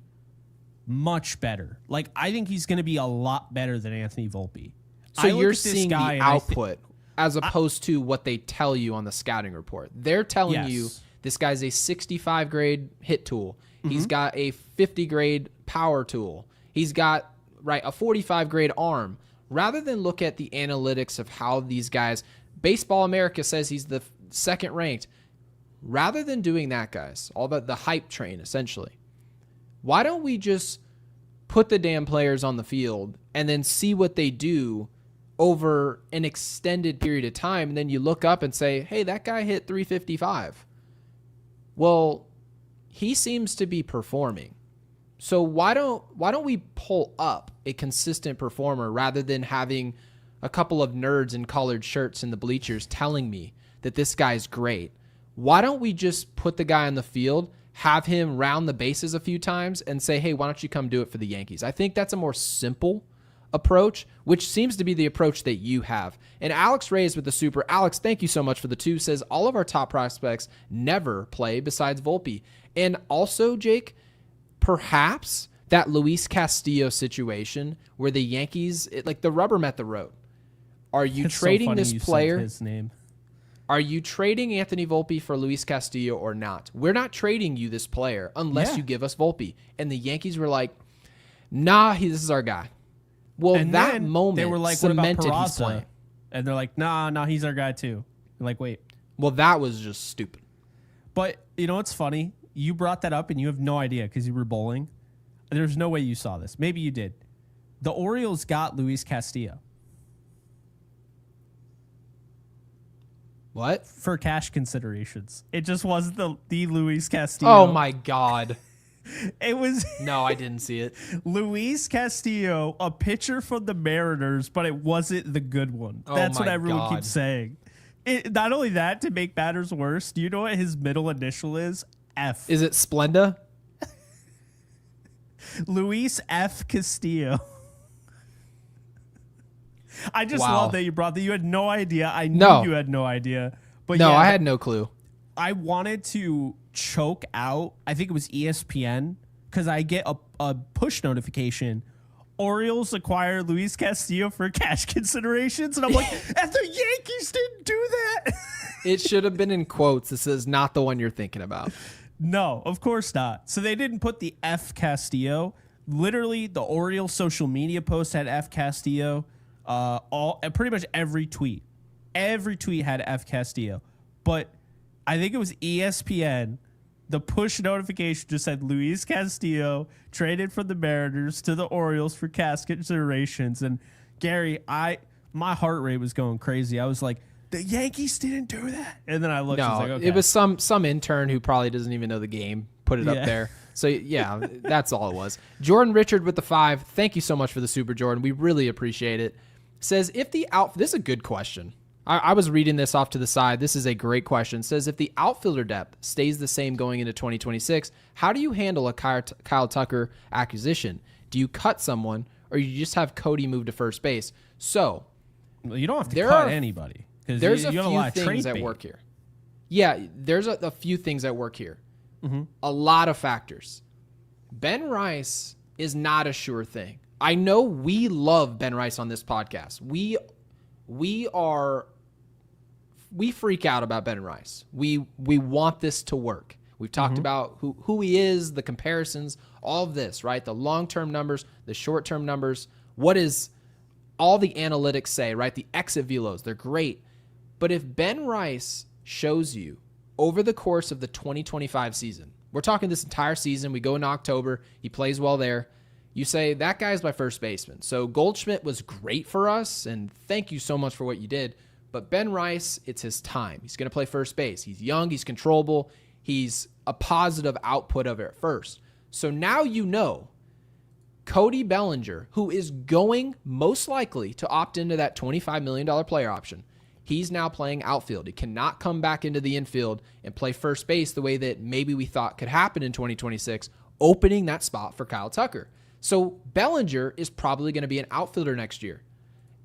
A: much better. Like, I think he's going to be a lot better than Anthony Volpe.
B: So you're seeing the output as opposed to what they tell you on the scouting report. They're telling you this guy's a 65 grade hit tool. He's got a 50 grade power tool. He's got a 45 grade arm. Rather than look at the analytics of how these guys, Baseball America says he's the second ranked. Rather than doing that, guys, all the hype train, essentially, why don't we just put the damn players on the field and then see what they do over an extended period of time? And then you look up and say, hey, that guy hit 355. Well, he seems to be performing. So why don't we pull up a consistent performer rather than having a couple of nerds in collared shirts in the bleachers telling me that this guy's great? Why don't we just put the guy on the field, have him round the bases a few times, and say, hey, why don't you come do it for the Yankees? I think that's a more simple approach, which seems to be the approach that you have. And Alex Reyes with the super. Alex, thank you so much for the 2, says all of our top prospects never play besides Volpe. And also, Jake, perhaps that Luis Castillo situation where the Yankees, the rubber met the road. Are you trading this player?
A: His name.
B: Are you trading Anthony Volpe for Luis Castillo or not? We're not trading you this player unless you give us Volpe. And the Yankees were like, nah, this is our guy. Well, and that moment they were like, cemented what about he's playing.
A: And they're like, nah, he's our guy too. You're like, wait.
B: Well, that was just stupid.
A: But you know what's funny? You brought that up and you have no idea because you were bowling. There's no way you saw this. Maybe you did. The Orioles got Luis Castillo.
B: What?
A: For cash considerations. It just wasn't the Luis Castillo.
B: Oh, my God.
A: It was...
B: No, I didn't see it.
A: Luis Castillo, a pitcher from the Mariners, but it wasn't the good one. That's what everyone keeps saying. Not only that, to make matters worse, do you know what his middle initial is? F.
B: Is it Splenda?
A: Luis F. Castillo. I just love that you brought that. You had no idea. I knew you had no idea. But
B: no, I had no clue.
A: I wanted to choke out, I think it was ESPN, because I get a push notification. Orioles acquire Luis Castillo for cash considerations. And I'm like, and the Yankees didn't do that.
B: It should have been in quotes. It says not the one you're thinking about.
A: No, of course not. So they didn't put the F Castillo. Literally, the Orioles social media post had F Castillo. Pretty much every tweet had F Castillo. But I think it was ESPN. The push notification just said Luis Castillo traded from the Mariners to the Orioles for cash considerations. And Gary, my heart rate was going crazy. I was like, the Yankees didn't do that. And then I looked.
B: No,
A: and was like, okay.
B: It was some intern who probably doesn't even know the game put it up there. So yeah, that's all it was. Jordan Richard with the 5. Thank you so much for the super, Jordan. We really appreciate it. Says if the this is a good question. I was reading this off to the side. This is a great question. Says if the outfielder depth stays the same going into 2026, how do you handle a Kyle Tucker acquisition? Do you cut someone or you just have Cody move to first base? So
A: you don't have to cut anybody.
B: There's a few things at work here. Yeah, there's a few things at work here. A lot of factors. Ben Rice is not a sure thing. I know we love Ben Rice on this podcast. We freak out about Ben Rice. We want this to work. We've talked about who he is, the comparisons, all of this, right? The long-term numbers, the short-term numbers. What is all the analytics say, right? The exit velos, they're great. But if Ben Rice shows you over the course of the 2025 season, we're talking this entire season, we go into October, he plays well there, you say, that guy's my first baseman. So Goldschmidt was great for us, and thank you so much for what you did. But Ben Rice, it's his time. He's going to play first base. He's young, he's controllable, he's a positive output of it at first. So now you know Cody Bellinger, who is going most likely to opt into that $25 million player option, he's now playing outfield. He cannot come back into the infield and play first base the way that maybe we thought could happen in 2026, opening that spot for Kyle Tucker. So Bellinger is probably going to be an outfielder next year.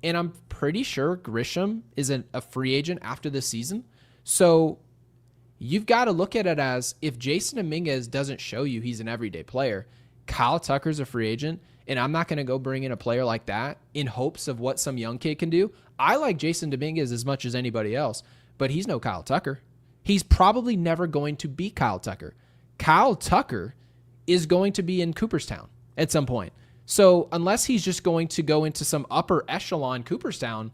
B: And I'm pretty sure Grisham is a free agent after this season. So you've got to look at it as if Jason Dominguez doesn't show you he's an everyday player, Kyle Tucker's a free agent, and I'm not going to go bring in a player like that in hopes of what some young kid can do. I like Jason Dominguez as much as anybody else, but he's no Kyle Tucker. He's probably never going to be Kyle Tucker. Kyle Tucker is going to be in Cooperstown at some point. So unless he's just going to go into some upper echelon Cooperstown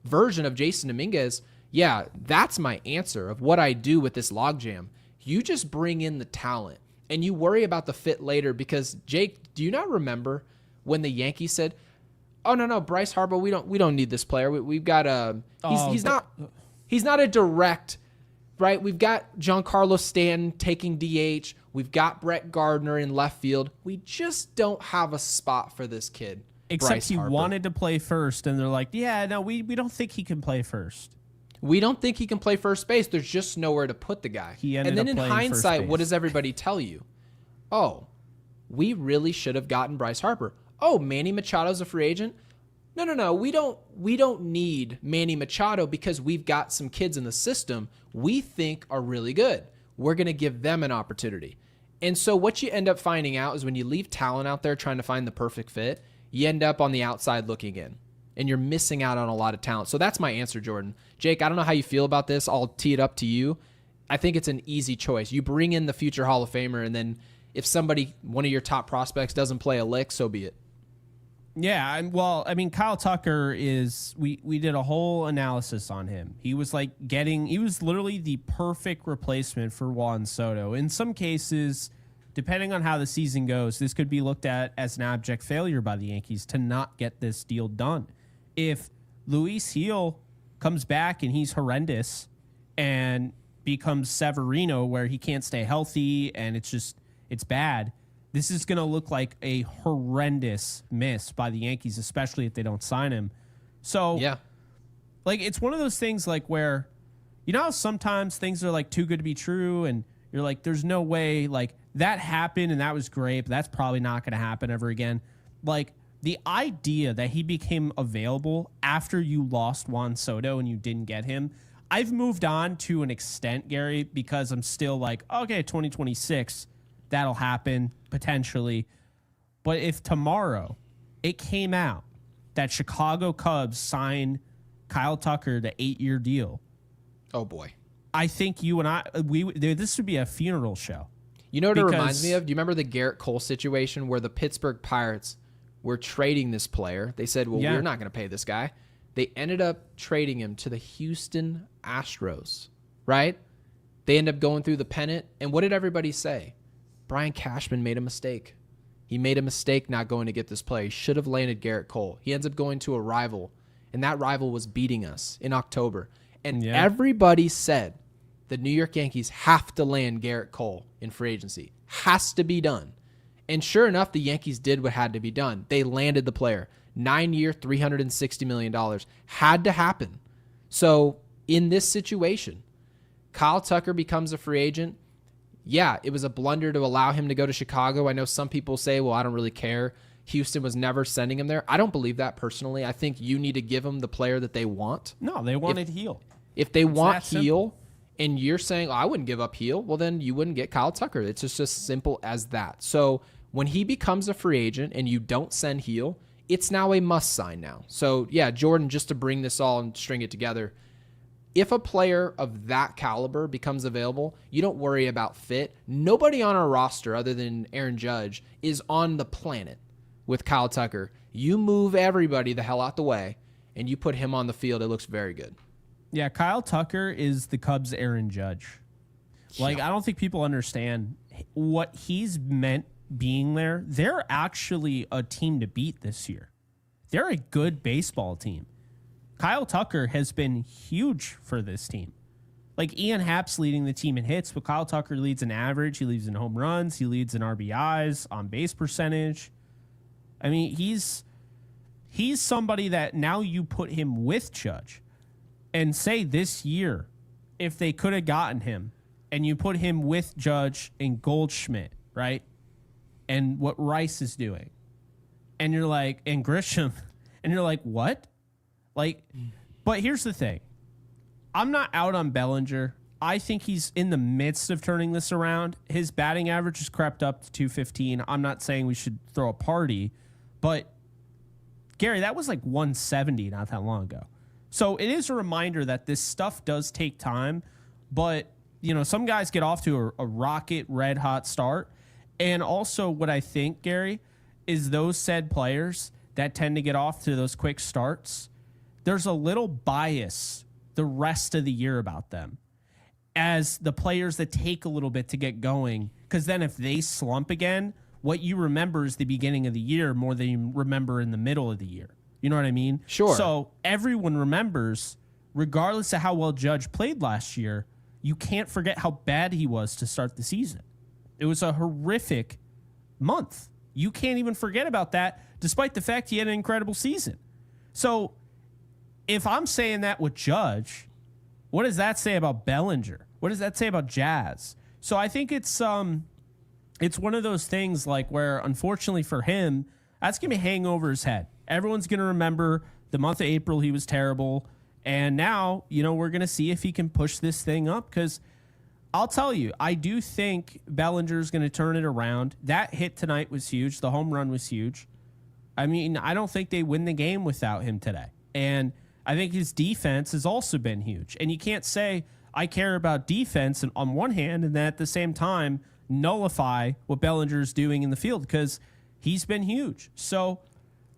B: version of Jason Dominguez, yeah, that's my answer of what I do with this logjam. You just bring in the talent and you worry about the fit later because, Jake, do you not remember when the Yankees said, "Oh no, Bryce Harper, we don't need this player. We've got he's not a direct, right? We've got Giancarlo Stanton taking DH. We've got Brett Gardner in left field. We just don't have a spot for this kid."
A: Except
B: Bryce
A: he
B: Harper.
A: wanted to play first, and they're like, "Yeah, no, we don't think he can play first.
B: We don't think he can play first base. There's just nowhere to put the guy."
A: He ended
B: and then
A: up
B: in
A: playing
B: hindsight,
A: first
B: what
A: base.
B: does everybody tell you? Oh, we really should have gotten Bryce Harper. Oh, Manny Machado's a free agent? No. We don't need Manny Machado because we've got some kids in the system we think are really good. We're going to give them an opportunity. And so what you end up finding out is when you leave talent out there trying to find the perfect fit, you end up on the outside looking in. And you're missing out on a lot of talent. So that's my answer, Jordan. Jake, I don't know how you feel about this. I'll tee it up to you. I think it's an easy choice. You bring in the future Hall of Famer, and then if somebody, one of your top prospects, doesn't play a lick, so be it.
A: Yeah, Kyle Tucker is, we did a whole analysis on him. He was he was literally the perfect replacement for Juan Soto. In some cases, depending on how the season goes, this could be looked at as an abject failure by the Yankees to not get this deal done. If Luis Gil comes back and he's horrendous and becomes Severino where he can't stay healthy and it's bad, this is going to look like a horrendous miss by the Yankees, especially if they don't sign him. So,
B: yeah,
A: it's one of those things where, you know how sometimes things are too good to be true and you're like, there's no way, that happened and that was great, but that's probably not going to happen ever again. The idea that he became available after you lost Juan Soto and you didn't get him, I've moved on to an extent, Gary, because I'm still okay, 2026, that'll happen potentially. But if tomorrow it came out that Chicago Cubs signed Kyle Tucker to 8-year deal,
B: oh boy,
A: I think you and I, this would be a funeral show.
B: You know what it reminds me of? Do you remember the Garrett Cole situation where the Pittsburgh Pirates were trading this player? They said, we're not going to pay this guy. They ended up trading him to the Houston Astros, right? They end up going through the pennant. And what did everybody say? Brian Cashman made a mistake. He made a mistake not going to get this player. He should have landed Garrett Cole. He ends up going to a rival, and that rival was beating us in October. And everybody said the New York Yankees have to land Garrett Cole in free agency. Has to be done. And sure enough, the Yankees did what had to be done. They landed the player. 9-year, $360 million. Had to happen. So in this situation, Kyle Tucker becomes a free agent. Yeah, it was a blunder to allow him to go to Chicago. I know some people say, well, I don't really care. Houston was never sending him there. I don't believe that personally. I think you need to give them the player that they want.
A: No, they wanted Gil.
B: If they want Gil and you're saying, I wouldn't give up Heel, well, then you wouldn't get Kyle Tucker. It's just as simple as that. So when he becomes a free agent and you don't send Heel, it's now a must sign now. So yeah, Jordan, just to bring this all and string it together, if a player of that caliber becomes available, you don't worry about fit. Nobody on our roster other than Aaron Judge is on the planet with Kyle Tucker. You move everybody the hell out the way and you put him on the field, it looks very good.
A: Yeah, Kyle Tucker is the Cubs' Aaron Judge. Like, I don't think people understand what he's meant being there. They're actually a team to beat this year. They're a good baseball team. Kyle Tucker has been huge for this team. Like, Ian Happ's leading the team in hits, but Kyle Tucker leads in average. He leads in home runs. He leads in RBIs, on base percentage. I mean, he's somebody that now you put him with Judge and say this year, if they could have gotten him and you put him with Judge and Goldschmidt, right? And what Rice is doing. And you're like, and Grisham, and you're like, what? Like, but here's the thing. I'm not out on Bellinger. I think he's in the midst of turning this around. His batting average has crept up to 215. I'm not saying we should throw a party, but Gary, that was like 170 not that long ago. So it is a reminder that this stuff does take time, but you know, some guys get off to a rocket red hot start. And also what I think, Gary, is those said players that tend to get off to those quick starts, there's a little bias the rest of the year about them as the players that take a little bit to get going. Because then if they slump again, what you remember is the beginning of the year more than you remember in the middle of the year. You know what I mean?
B: Sure.
A: So everyone remembers, regardless of how well Judge played last year, you can't forget how bad he was to start the season. It was a horrific month. You can't even forget about that, despite the fact he had an incredible season. So if I'm saying that with Judge, what does that say about Bellinger? What does that say about Jazz? So I think it's one of those things like where, unfortunately for him, that's going to hang over his head. Everyone's going to remember the month of April he was terrible. And now, you know, we're going to see if he can push this thing up, because I'll tell you, I do think Bellinger's going to turn it around. That hit tonight was huge. The home run was huge. I mean, I don't think they win the game without him today. And I think his defense has also been huge. And you can't say, I care about defense on one hand and then at the same time nullify what Bellinger's doing in the field, because he's been huge. So,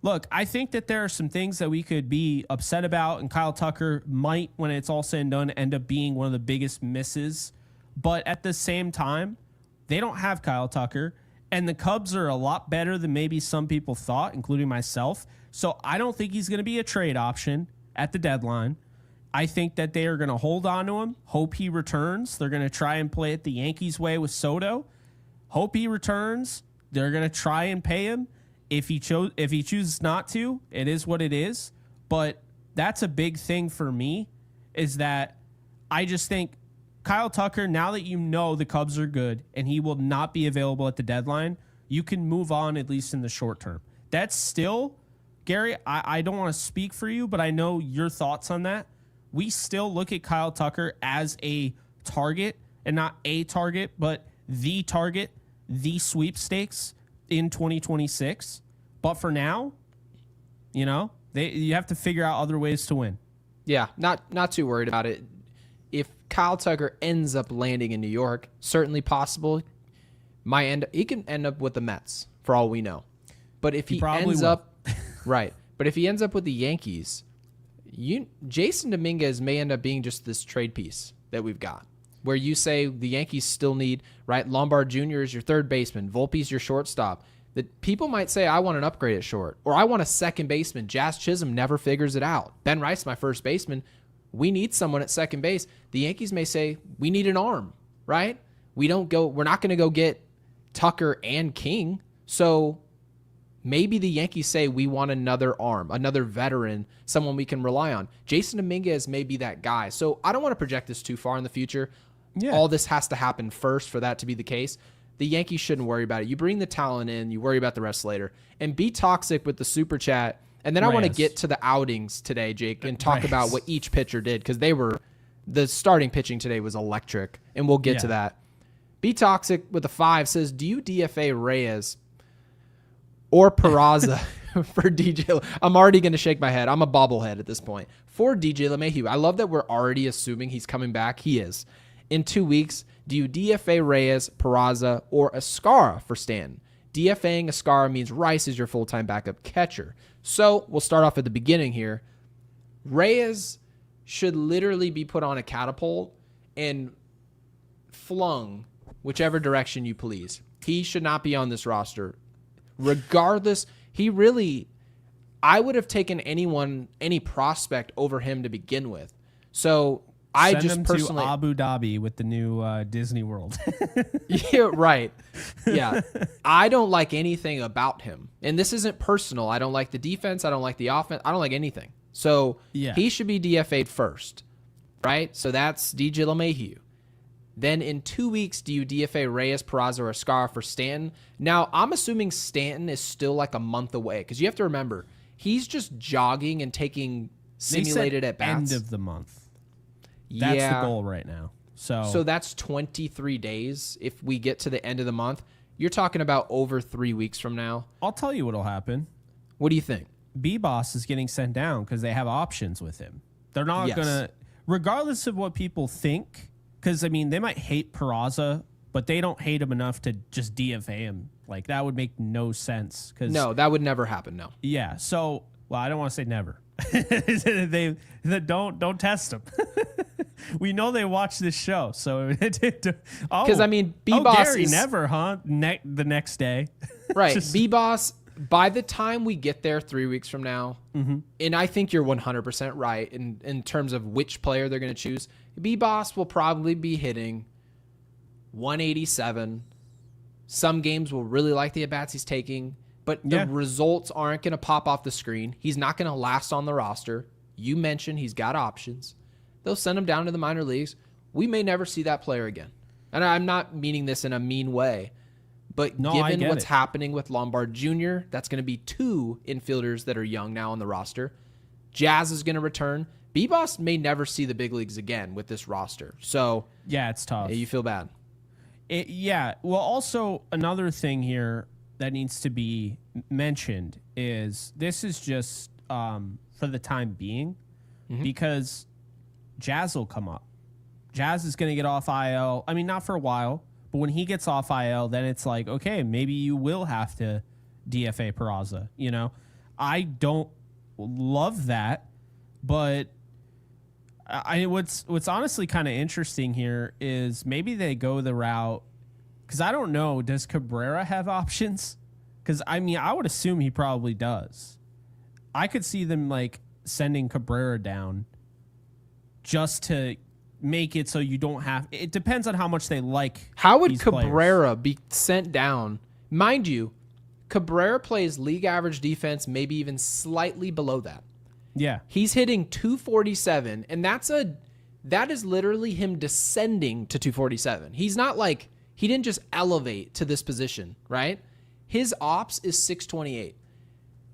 A: look, I think that there are some things that we could be upset about, and Kyle Tucker might, when it's all said and done, end up being one of the biggest misses. But at the same time, they don't have Kyle Tucker, and the Cubs are a lot better than maybe some people thought, including myself. So I don't think he's going to be a trade option at the deadline. I think that they are going to hold on to him, hope he returns. They're going to try and play it the Yankees way with Soto. Hope he returns. They're going to try and pay him. If he chooses not to, it is what it is. But that's a big thing for me, is that I just think Kyle Tucker, now that you know the Cubs are good and he will not be available at the deadline, you can move on at least in the short term. That's still, Gary, I don't want to speak for you, but I know your thoughts on that. We still look at Kyle Tucker as a target, and not a target, but the target, the sweepstakes in 2026. But for now, you know, you have to figure out other ways to win.
B: Yeah, not too worried about it. If Kyle Tucker ends up landing in New York, certainly possible. He can end up with the Mets for all we know. But if he ends up right, but if he ends up with the Yankees, Jason Dominguez may end up being just this trade piece that we've got, where you say the Yankees still need, right? Lombard Jr. is your third baseman. Volpe's your shortstop. That people might say, I want an upgrade at short, or I want a second baseman. Jazz Chisholm never figures it out. Ben Rice, my first baseman. We need someone at second base. The Yankees may say, we need an arm, right? We're not going to go get Tucker and King. So maybe the Yankees say we want another arm, another veteran, someone we can rely on. Jason Dominguez may be that guy. So I don't want to project this too far in the future. Yeah. All this has to happen first for that to be the case. The Yankees shouldn't worry about it. You bring the talent in, you worry about the rest later. And be toxic with the super chat. And then I want to get to the outings today, Jake, and talk about what each pitcher did, because they were The starting pitching today was electric, and we'll get to that. Be Toxic with a 5 says, do you DFA Reyes or Peraza for DJ? I'm already going to shake my head. I'm a bobblehead at this point. For DJ LeMahieu, I love that we're already assuming he's coming back. He is. In 2 weeks, do you DFA Reyes, Peraza, or Escara for Stanton? DFAing Escara means Rice is your full-time backup catcher. So we'll start off at the beginning here. Reyes should literally be put on a catapult and flung whichever direction you please. He should not be on this roster. Regardless, I would have taken any prospect over him to begin with. So
A: Send him to Abu Dhabi with the new Disney World.
B: Yeah, right. Yeah. I don't like anything about him. And this isn't personal. I don't like the defense. I don't like the offense. I don't like anything. So he should be DFA'd first, right? So that's DJ LeMahieu. Then in 2 weeks, do you DFA Reyes, Peraza, or Escara for Stanton? Now, I'm assuming Stanton is still like a month away because you have to remember, he's just jogging and taking simulated at bats.
A: End of the month. That's the goal right now.
B: So that's 23 days. If we get to the end of the month, you're talking about over 3 weeks from now.
A: I'll tell you what'll happen.
B: What do you think?
A: B-Boss is getting sent down because they have options with him. They're not going to, regardless of what people think, because, I mean, they might hate Peraza, but they don't hate him enough to just DFA him. Like, that would make no sense.
B: No, that would never happen, no.
A: Yeah, so, well, I don't want to say never. they don't test them. We know they watch this show, so
B: because I mean, B-Boss
A: Gary is never, huh? The next day,
B: right? B-Boss. By the time we get there 3 weeks from now, and I think you're 100% right in terms of which player they're going to choose. B-Boss will probably be hitting 187. Some games will really like the at-bats he's taking. But the results aren't going to pop off the screen. He's not going to last on the roster. You mentioned he's got options. They'll send him down to the minor leagues. We may never see that player again. And I'm not meaning this in a mean way. But given what's happening with Lombard Jr., that's going to be 2 infielders that are young now on the roster. Jazz is going to return. B-Boss may never see the big leagues again with this roster. So
A: yeah, it's tough.
B: You feel bad.
A: Well, also another thing here that needs to be mentioned is this is just for the time being because Jazz will come up. Jazz is going to get off IL. I mean, not for a while, but when he gets off IL, then it's like, okay, maybe you will have to DFA Peraza. You know, I don't love that, but what's honestly kind of interesting here is maybe they go the route. Because I don't know, does Cabrera have options? Because, I mean, I would assume he probably does. I could see them, like, sending Cabrera down just to make it so you don't have... It depends on how much they like
B: How would Cabrera be sent down? Mind you, Cabrera plays league average defense, maybe even slightly below that.
A: Yeah.
B: He's hitting 247, and that is literally him descending to 247. He's not like... He didn't just elevate to this position, right? His ops is 628.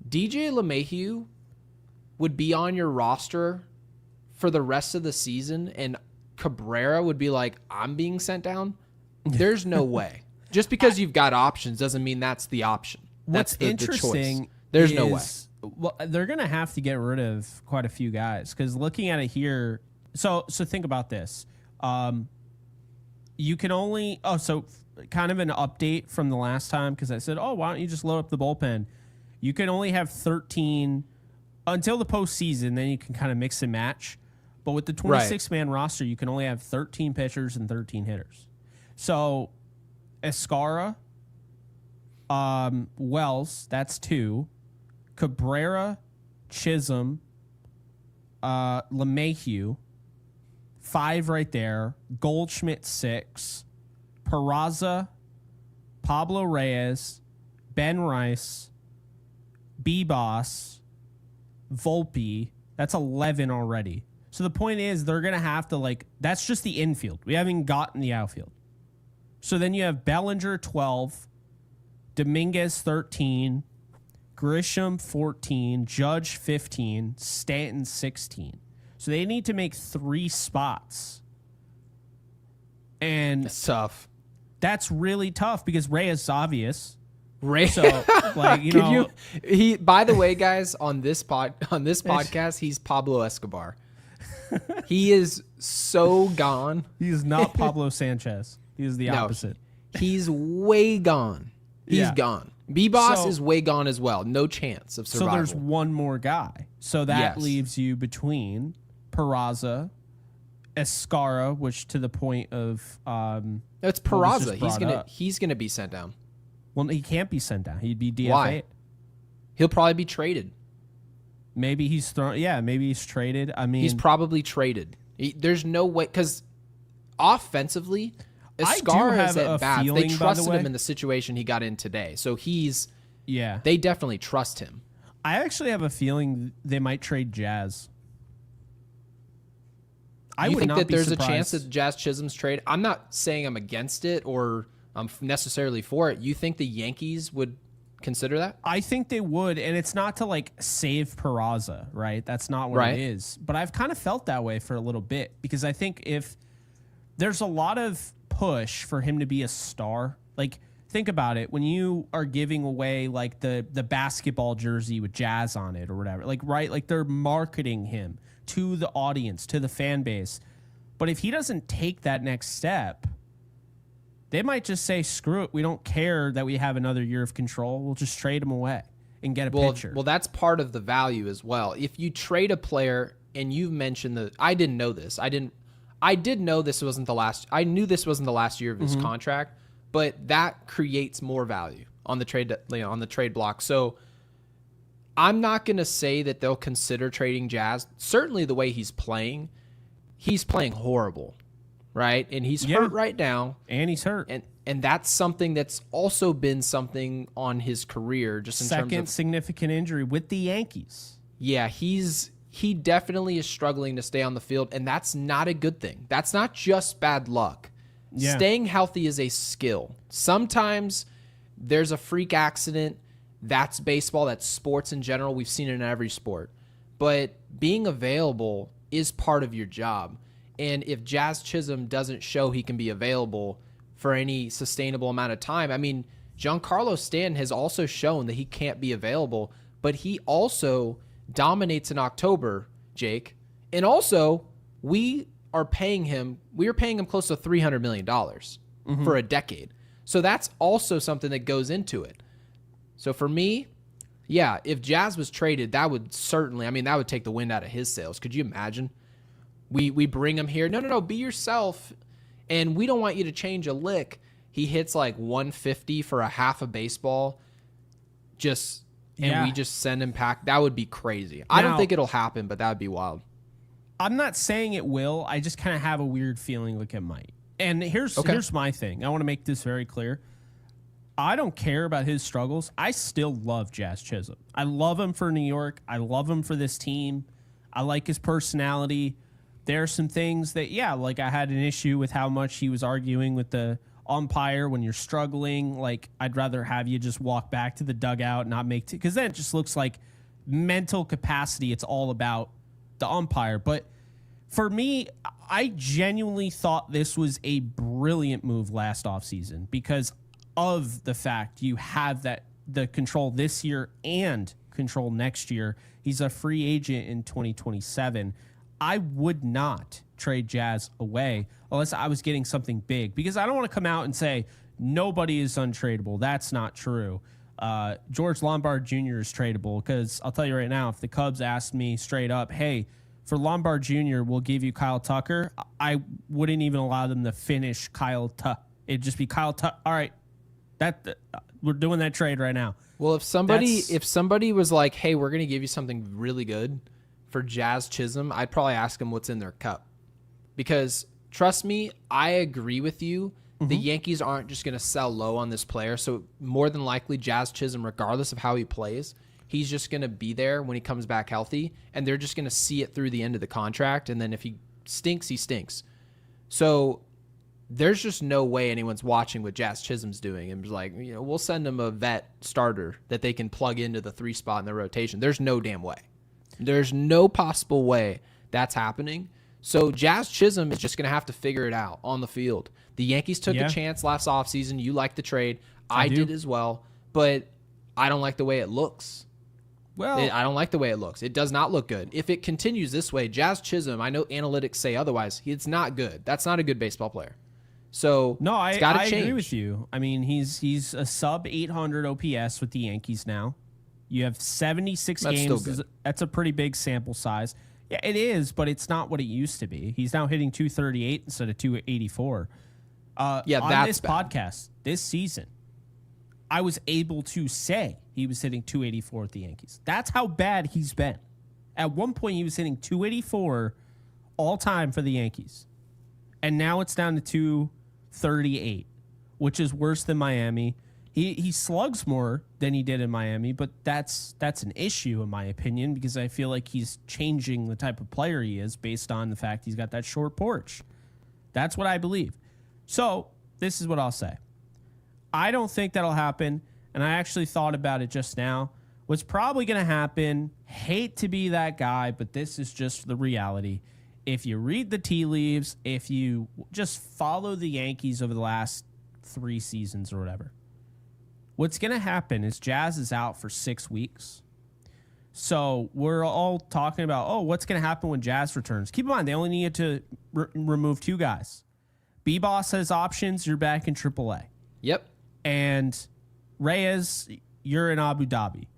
B: DJ LeMahieu would be on your roster for the rest of the season, and Cabrera would be like, I'm being sent down? There's no way. Just because you've got options doesn't mean that's the option. That's the choice. There's no way.
A: Well, they're going to have to get rid of quite a few guys because looking at it here, so think about this. You can only so kind of an update from the last time because I said, why don't you just load up the bullpen? You can only have 13 until the postseason, then you can kind of mix and match. But with the 26-man roster, you can only have 13 pitchers and 13 hitters. So Escara, Wells, that's 2. Cabrera, Chisholm, LeMahieu, 5 right there. Goldschmidt, 6. Peraza, Pablo Reyes, Ben Rice, B-Boss, Volpe. That's 11 already. So the point is they're going to have to, that's just the infield. We haven't gotten the outfield. So then you have Bellinger, 12. Dominguez, 13. Grisham, 14. Judge, 15. Stanton, 16. So they need to make 3 spots. And
B: It's tough.
A: that's really tough because Reyes is obvious.
B: Ray,
A: So, like, you know,
B: he. By the way, guys, on this podcast, he's Pablo Escobar. He is so gone.
A: he is not Pablo Sanchez. He is the opposite.
B: He's way gone. He's gone. B-Boss is way gone as well. No chance of survival.
A: So there's one more guy. So that leaves you between Peraza, Escara, which to the point of
B: it's Peraza. He's gonna be sent down.
A: Well, he can't be sent down. He'd be DFA.
B: Why? He'll probably be traded.
A: Maybe he's thrown. Yeah, maybe he's traded. I mean,
B: he's probably traded. There's no way because offensively, Escara is at bad. They trusted him in the situation he got in today, so they definitely trust him.
A: I actually have a feeling they might trade Jazz.
B: You think that there's a chance that Jazz Chisholm's trade? I'm not saying I'm against it or I'm necessarily for it. You think the Yankees would consider that?
A: I think they would, and it's not to like save Peraza, right? That's not what it is. But I've kind of felt that way for a little bit because I think if there's a lot of push for him to be a star, like think about it, when you are giving away like the basketball jersey with Jazz on it or whatever, like like they're marketing him to the audience, to the fan base. But if he doesn't take that next step, they might just say, screw it. We don't care that we have another year of control. We'll just trade him away and get a pitcher.
B: Well, that's part of the value as well. If you trade a player, and you've mentioned I didn't know this. I did know this wasn't the last. I knew this wasn't the last year of his contract, but that creates more value on the trade block. So I'm not going to say that they'll consider trading Jazz. Certainly the way he's playing horrible. Right, and he's hurt right now,
A: and he's hurt,
B: and that's something that's also been something on his career, just in terms of
A: second significant injury with the Yankees.
B: Yeah, he definitely is struggling to stay on the field, and that's not a good thing. That's not just bad luck. Yeah. Staying healthy is a skill. Sometimes there's a freak accident. That's baseball. That's sports in general. We've seen it in every sport, but being available is part of your job. And if Jazz Chisholm doesn't show he can be available for any sustainable amount of time, I mean, Giancarlo Stanton has also shown that he can't be available, but he also dominates in October, Jake. And also, we are paying him close to $300 million for a decade. So that's also something that goes into it. So for me, yeah, if Jazz was traded, that would take the wind out of his sails. Could you imagine? We bring him here. No, be yourself. And we don't want you to change a lick. He hits like 150 for a half a baseball. We just send him pack. That would be crazy. I don't think it'll happen, but that would be wild.
A: I'm not saying it will. I just kind of have a weird feeling like it might. And here's my thing. I want to make this very clear. I don't care about his struggles. I still love Jazz Chisholm. I love him for New York. I love him for this team. I like his personality. There are some things that, like I had an issue with how much he was arguing with the umpire when you're struggling. Like, I'd rather have you just walk back to the dugout, not make because then it just looks like mental capacity. It's all about the umpire. But for me, I genuinely thought this was a brilliant move last offseason because of the fact you have the control this year and control next year. He's a free agent in 2027. I would not trade Jazz away unless I was getting something big because I don't want to come out and say nobody is untradeable. That's not true. George Lombard Jr. is tradable because I'll tell you right now, if the Cubs asked me straight up, hey, for Lombard Jr., we'll give you Kyle Tucker, I wouldn't even allow them to finish Kyle Tucker. It'd just be Kyle Tucker. All right, we're doing that trade right now.
B: Well, if somebody was like, hey, we're going to give you something really good for Jazz Chisholm, I'd probably ask them what's in their cup. Because, trust me, I agree with you. The Yankees aren't just going to sell low on this player. So, more than likely, Jazz Chisholm, regardless of how he plays, he's just going to be there when he comes back healthy. And they're just going to see it through the end of the contract. And then if he stinks, he stinks. So, there's just no way anyone's watching what Jazz Chisholm's doing and was like, we'll send him a vet starter that they can plug into the 3 spot in the rotation. There's no damn way. There's no possible way that's happening. So Jazz Chisholm is just going to have to figure it out on the field. The Yankees took a chance last offseason. You liked the trade. I did as well, but I don't like the way it looks.
A: Well,
B: I don't like the way it looks. It does not look good. If it continues this way, Jazz Chisholm, I know analytics say otherwise. It's not good. That's not a good baseball player. So
A: no,
B: it's got to change.
A: I agree with you. I mean, he's a sub 800 OPS with the Yankees now. You have 76 games. That's a pretty big sample size. Yeah, it is, but it's not what it used to be. He's now hitting 238 instead of 284. On this podcast this season, I was able to say he was hitting 284 with the Yankees. That's how bad he's been. At one point, he was hitting 284 all time for the Yankees. And now it's down to 238, which is worse than Miami. He slugs more than he did in Miami, but that's an issue in my opinion because I feel like he's changing the type of player he is based on the fact he's got that short porch. That's what I believe. So this is what I'll say. I don't think that'll happen, and I actually thought about it just now. What's probably going to happen, hate to be that guy, but this is just the reality. If you read the tea leaves, if you just follow the Yankees over the last 3 seasons or whatever, what's going to happen is Jazz is out for 6 weeks. So we're all talking about, what's going to happen when Jazz returns? Keep in mind, they only needed to remove 2 guys. B-Boss has options. You're back in AAA.
B: Yep.
A: And Reyes, you're in Abu Dhabi.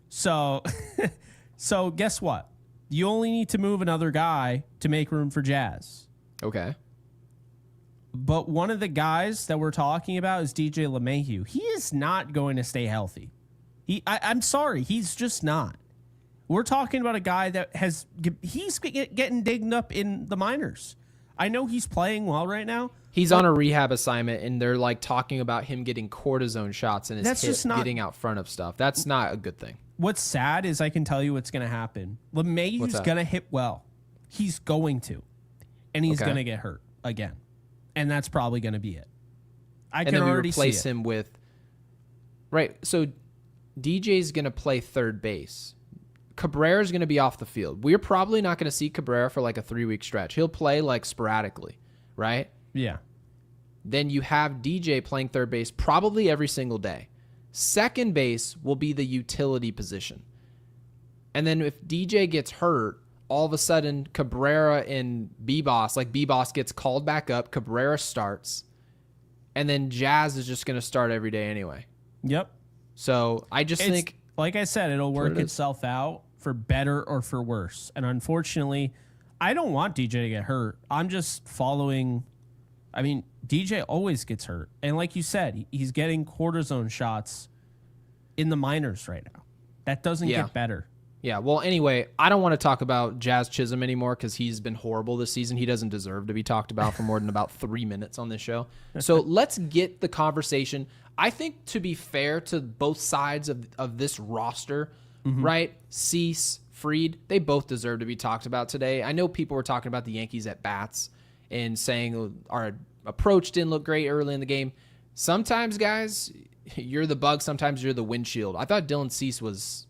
A: So, so guess what? You only need to move another guy to make room for Jazz.
B: Okay.
A: But one of the guys that we're talking about is DJ LeMahieu. He is not going to stay healthy. I'm sorry, he's just not. We're talking about a guy that he's getting digged up in the minors. I know he's playing well right now.
B: He's on a rehab assignment, and they're like talking about him getting cortisone shots in his hip, getting out front of stuff. That's not a good thing.
A: What's sad is I can tell you what's going to happen. LeMahieu's going to hit well. He's going to. And he's going to get hurt again. And that's probably going to be it. I can already see it.
B: Replace him with... Right, so DJ's going to play third base. Cabrera's going to be off the field. We're probably not going to see Cabrera for like a 3-week stretch. He'll play like sporadically, right?
A: Yeah.
B: Then you have DJ playing third base probably every single day. Second base will be the utility position. And then if DJ gets hurt, all of a sudden Cabrera and B-Boss, like B-Boss gets called back up, Cabrera starts, and then Jazz is just going to start every day anyway.
A: Yep.
B: So I just think...
A: Like I said, it'll work itself out for better or for worse. And unfortunately, I don't want DJ to get hurt. I'm just following... I mean, DJ always gets hurt. And like you said, he's getting cortisone shots in the minors right now. That doesn't get better.
B: Yeah, well, anyway, I don't want to talk about Jazz Chisholm anymore because he's been horrible this season. He doesn't deserve to be talked about for more than about 3 minutes on this show. So let's get the conversation. I think, to be fair to both sides of this roster, right? Cease, Fried, they both deserve to be talked about today. I know people were talking about the Yankees at bats and saying our approach didn't look great early in the game. Sometimes, guys, you're the bug. Sometimes you're the windshield. I thought Dylan Cease was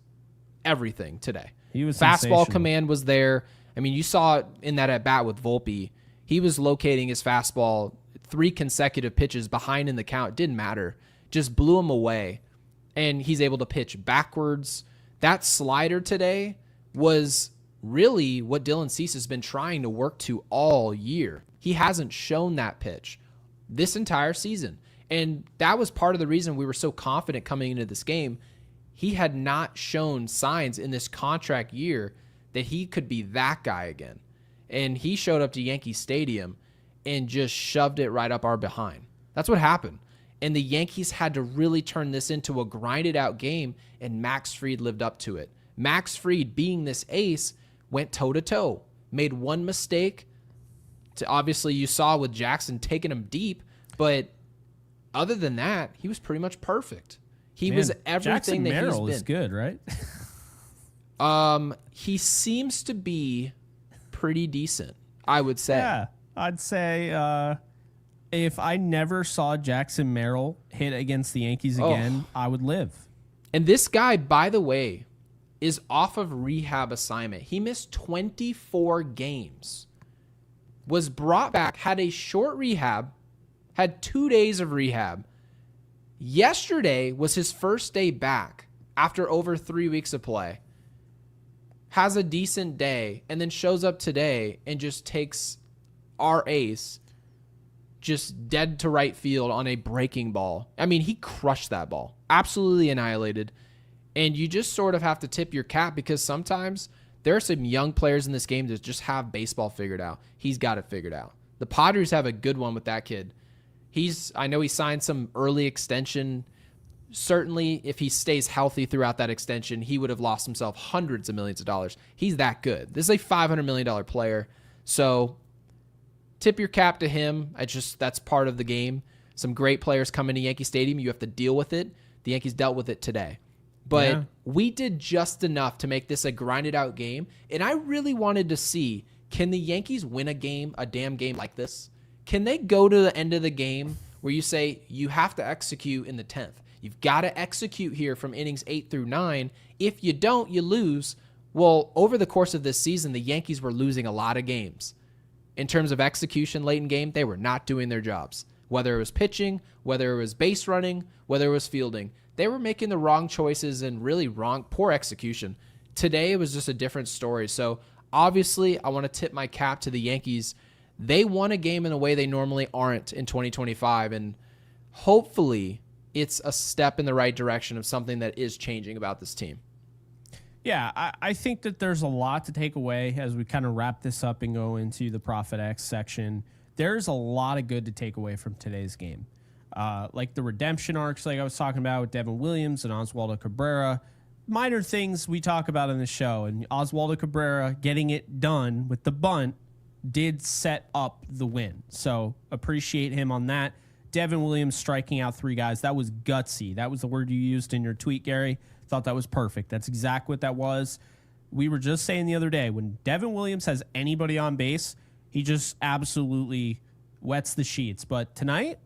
B: everything today.
A: He was
B: fastball command was there. I mean, you saw it in that at bat with Volpe. He was locating his fastball 3 consecutive pitches behind in the count. Didn't matter. Just blew him away. And he's able to pitch backwards. That slider today was really what Dylan Cease has been trying to work to all year. He hasn't shown that pitch this entire season. And that was part of the reason we were so confident coming into this game. He had not shown signs in this contract year that he could be that guy again. And he showed up to Yankee Stadium and just shoved it right up our behind. That's what happened. And the Yankees had to really turn this into a grinded out game, and Max Fried lived up to it. Max Fried, being this ace, went toe-to-toe, made one mistake. Obviously, you saw with Jackson taking him deep, but other than that, he was pretty much perfect. He was everything that he's been.
A: Is good, right?
B: He seems to be pretty decent, I would say.
A: Yeah, I'd say if I never saw Jackson Merrill hit against the Yankees again, I would live.
B: And this guy, by the way, is off of rehab assignment. He missed 24 games, was brought back, had a short rehab, had 2 days of rehab. Yesterday was his first day back after over 3 weeks of play. Has a decent day, and then shows up today and just takes our ace just dead to right field on a breaking ball. I mean, he crushed that ball. Absolutely annihilated. And you just sort of have to tip your cap because sometimes there are some young players in this game that just have baseball figured out. He's got it figured out. The Padres have a good one with that kid. I know he signed some early extension. Certainly, if he stays healthy throughout that extension, he would have lost himself hundreds of millions of dollars. He's that good. This is a $500 million player. So tip your cap to him. That's part of the game. Some great players come into Yankee Stadium. You have to deal with it. The Yankees dealt with it today. But we did just enough to make this a grinded out game. And I really wanted to see, can the Yankees win a damn game like this? Can they go to the end of the game where you say you have to execute in the 10th? You've got to execute here from innings 8 through 9. If you don't, you lose. Well, over the course of this season, the Yankees were losing a lot of games. In terms of execution late in game, they were not doing their jobs. Whether it was pitching, whether it was base running, whether it was fielding. They were making the wrong choices and really poor execution. Today, it was just a different story. So, obviously, I want to tip my cap to the Yankees. They won a game in a way they normally aren't in 2025, and hopefully it's a step in the right direction of something that is changing about this team.
A: Yeah, I think that there's a lot to take away as we kind of wrap this up and go into the Profit X section. There's a lot of good to take away from today's game. Like the redemption arcs, like I was talking about with Devin Williams and Oswaldo Cabrera. Minor things we talk about in the show, and Oswaldo Cabrera getting it done with the bunt did set up the win. So appreciate him on that. Devin Williams striking out 3 guys. That was gutsy. That was the word you used in your tweet, Gary. Thought that was perfect. That's exactly what that was. We were just saying the other day, when Devin Williams has anybody on base, he just absolutely wets the sheets. But tonight,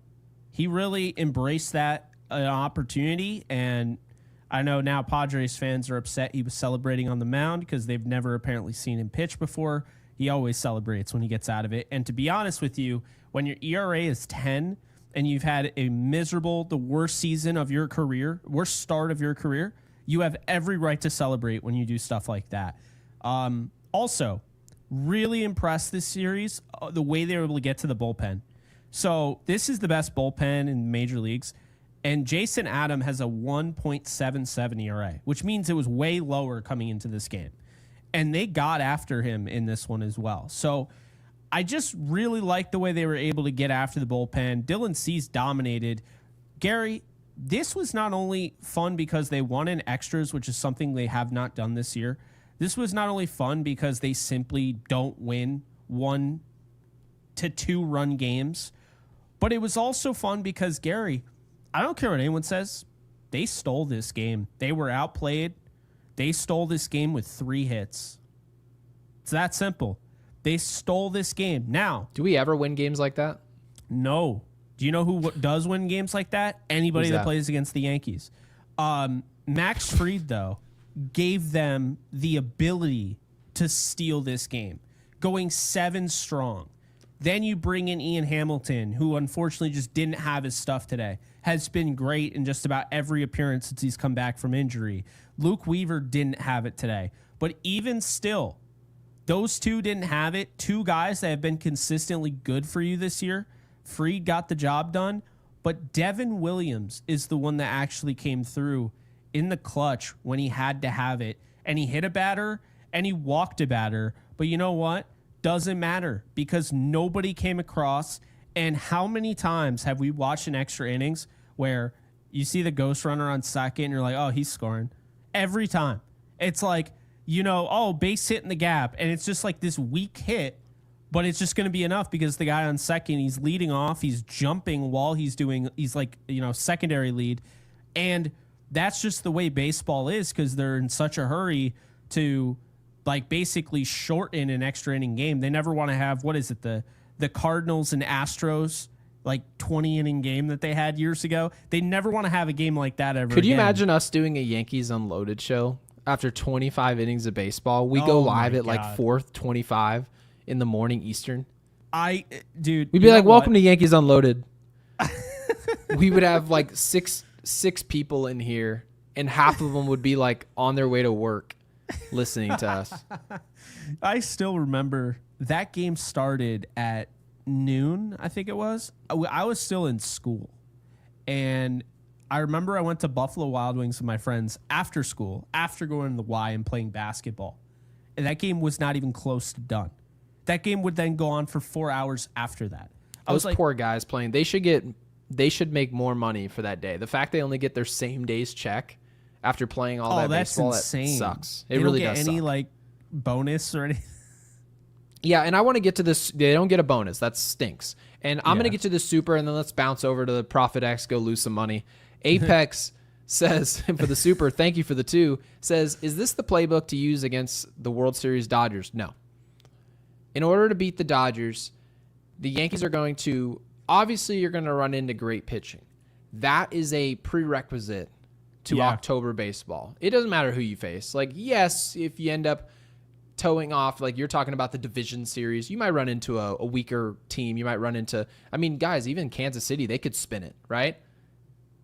A: he really embraced that opportunity. And I know now Padres fans are upset he was celebrating on the mound because they've never apparently seen him pitch before. He always celebrates when he gets out of it. And to be honest with you, when your ERA is 10 and you've had the worst season of your career, worst start of your career, you have every right to celebrate when you do stuff like that. Also, really impressed this series, the way they were able to get to the bullpen. So this is the best bullpen in major leagues. And Jason Adam has a 1.77 ERA, which means it was way lower coming into this game. And they got after him in this one as well. So I just really like the way they were able to get after the bullpen. Dylan Cease dominated. Gary, this was not only fun because they won in extras, which is something they have not done this year. This was not only fun because they simply don't win 1 to 2 run games, but it was also fun because, Gary, I don't care what anyone says, they stole this game. They were outplayed. They stole this game with 3 hits. It's that simple. They stole this game. Now,
B: do we ever win games like that?
A: No. Do you know who does win games like that? Anybody that plays against the Yankees. Max Fried, though, gave them the ability to steal this game, going 7 strong. Then you bring in Ian Hamilton, who unfortunately just didn't have his stuff today. Has been great in just about every appearance since he's come back from injury. Luke Weaver didn't have it today. But even still, those 2 didn't have it. 2 guys that have been consistently good for you this year. Fried got the job done, but Devin Williams is the one that actually came through in the clutch when he had to have it. And he hit a batter and he walked a batter. But you know what? Doesn't matter because nobody came across. And how many times have we watched in extra innings where you see the ghost runner on second and you're like, oh, he's scoring? Every time. It's like, base hit in the gap. And it's just like this weak hit. But it's just going to be enough because the guy on second, he's leading off. He's jumping while he's like, secondary lead. And that's just the way baseball is because they're in such a hurry to, like, basically shorten an extra inning game. They never want to have, the Cardinals and Astros, like, 20-inning game that they had years ago. They never want to have a game like that ever
B: Could you
A: again.
B: imagine us doing a Yankees Unloaded show? after 25 innings of baseball. We go live at like 4:25 in the morning Eastern.
A: Dude,
B: we'd be like, "Welcome to Yankees Unloaded." We would have like six people in here, and half of them would be like on their way to work, listening to us.
A: I still remember that game started at noon. I think it was. I was still in school, and I remember I went to Buffalo Wild Wings with my friends after school, after going to the Y and playing basketball. And that game was not even close to done. That game would then go on for 4 hours after that.
B: Those poor guys playing. They should make more money for that day. The fact they only get their same day's check after playing all that baseball,
A: insane.
B: That sucks.
A: It really does. They don't get any like bonus or anything.
B: Yeah, and I want to get to this. They don't get a bonus. That stinks. And I'm going to get to the super, and then let's bounce over to the Profit X, go lose some money. Apex says, for the super, thank you for the 2, says, is this the playbook to use against the World Series Dodgers? No. In order to beat the Dodgers, the Yankees are going to, obviously you're going to run into great pitching. That is a prerequisite to October baseball. It doesn't matter who you face. Like, yes, if you end up towing off, like you're talking about the division series, you might run into a weaker team. You might run into, I mean, guys, even Kansas City, they could spin it, right?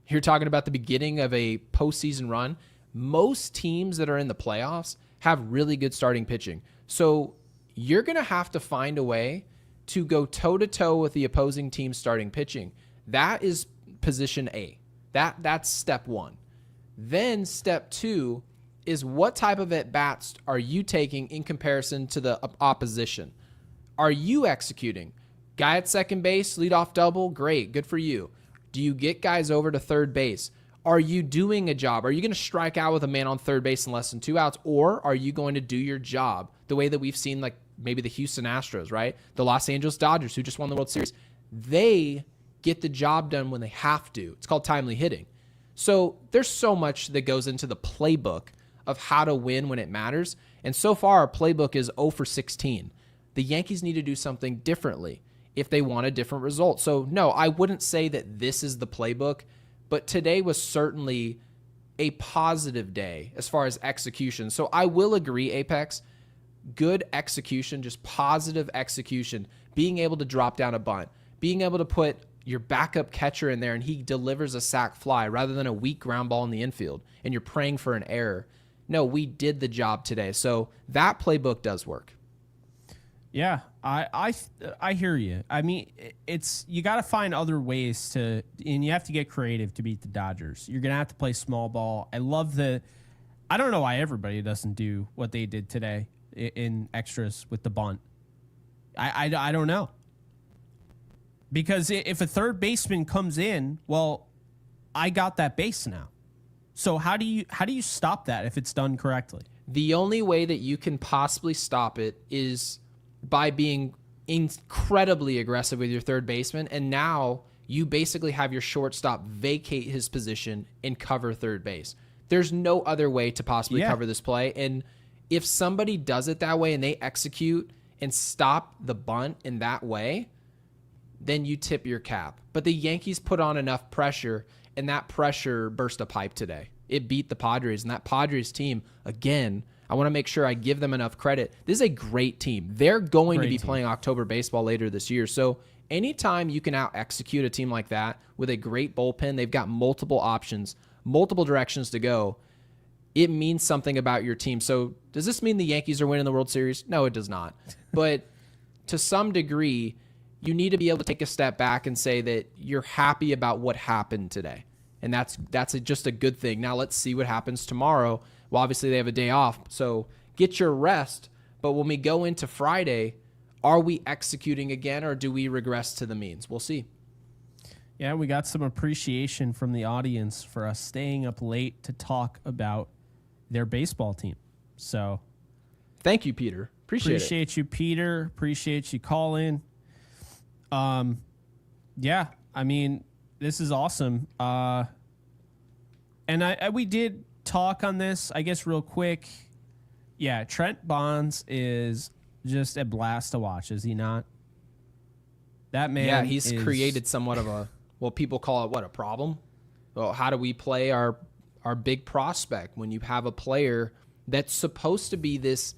B: You're talking about the beginning of a postseason run. Most teams that are in the playoffs have really good starting pitching. So you're going to have to find a way to go toe-to-toe with the opposing team's starting pitching. That is position A. That's step 1. Then step 2 is what type of at-bats are you taking in comparison to the opposition? Are you executing? Guy at second base, leadoff double, great, good for you. Do you get guys over to third base? Are you doing a job? Are you going to strike out with a man on third base in less than 2 outs? Or are you going to do your job the way that we've seen, like maybe the Houston Astros, right? The Los Angeles Dodgers, who just won the World Series. They get the job done when they have to. It's called timely hitting. So there's so much that goes into the playbook of how to win when it matters. And so far, our playbook is 0 for 16. The Yankees need to do something differently if they want a different result. So no, I wouldn't say that this is the playbook, but today was certainly a positive day as far as execution. So I will agree, Apex, good execution, just positive execution, being able to drop down a bunt, being able to put your backup catcher in there and he delivers a sac fly rather than a weak ground ball in the infield and you're praying for an error. No, we did the job today. So that playbook does work.
A: Yeah, I hear you. I mean, it's you got to find other ways to, and you have to get creative to beat the Dodgers. You're gonna have to play small ball. I don't know why everybody doesn't do what they did today in extras with the bunt. I don't know, because if a third baseman comes in, well, I got that base now. So how do you stop that if it's done correctly?
B: The only way that you can possibly stop it is by being incredibly aggressive with your third baseman, and now you basically have your shortstop vacate his position and cover third base. There's no other way to possibly cover this play, and if somebody does it that way and they execute and stop the bunt in that way, then you tip your cap. But the Yankees put on enough pressure, and that pressure burst a pipe today. It beat the Padres, and that Padres team, again, I want to make sure I give them enough credit. This is a great team. They're going to be playing October baseball later this year. So anytime you can out-execute a team like that with a great bullpen, they've got multiple options, multiple directions to go, it means something about your team. So does this mean the Yankees are winning the World Series? No, it does not. But to some degree, you need to be able to take a step back and say that you're happy about what happened today. And that's just a good thing. Now let's see what happens tomorrow. Well, obviously they have a day off, so get your rest. But when we go into Friday, are we executing again, or do we regress to the means? We'll see.
A: Yeah, we got some appreciation from the audience for us staying up late to talk about their baseball team. So
B: thank you, Peter. Appreciate
A: you, Peter. Appreciate you calling. Yeah, I mean, this is awesome. And we did talk on this, I guess, real quick. Yeah, Trent Bonds is just a blast to watch, is he not? That man.
B: Yeah, he's created somewhat of a, well, people call it a problem? Well, how do we play our big prospect when you have a player that's supposed to be this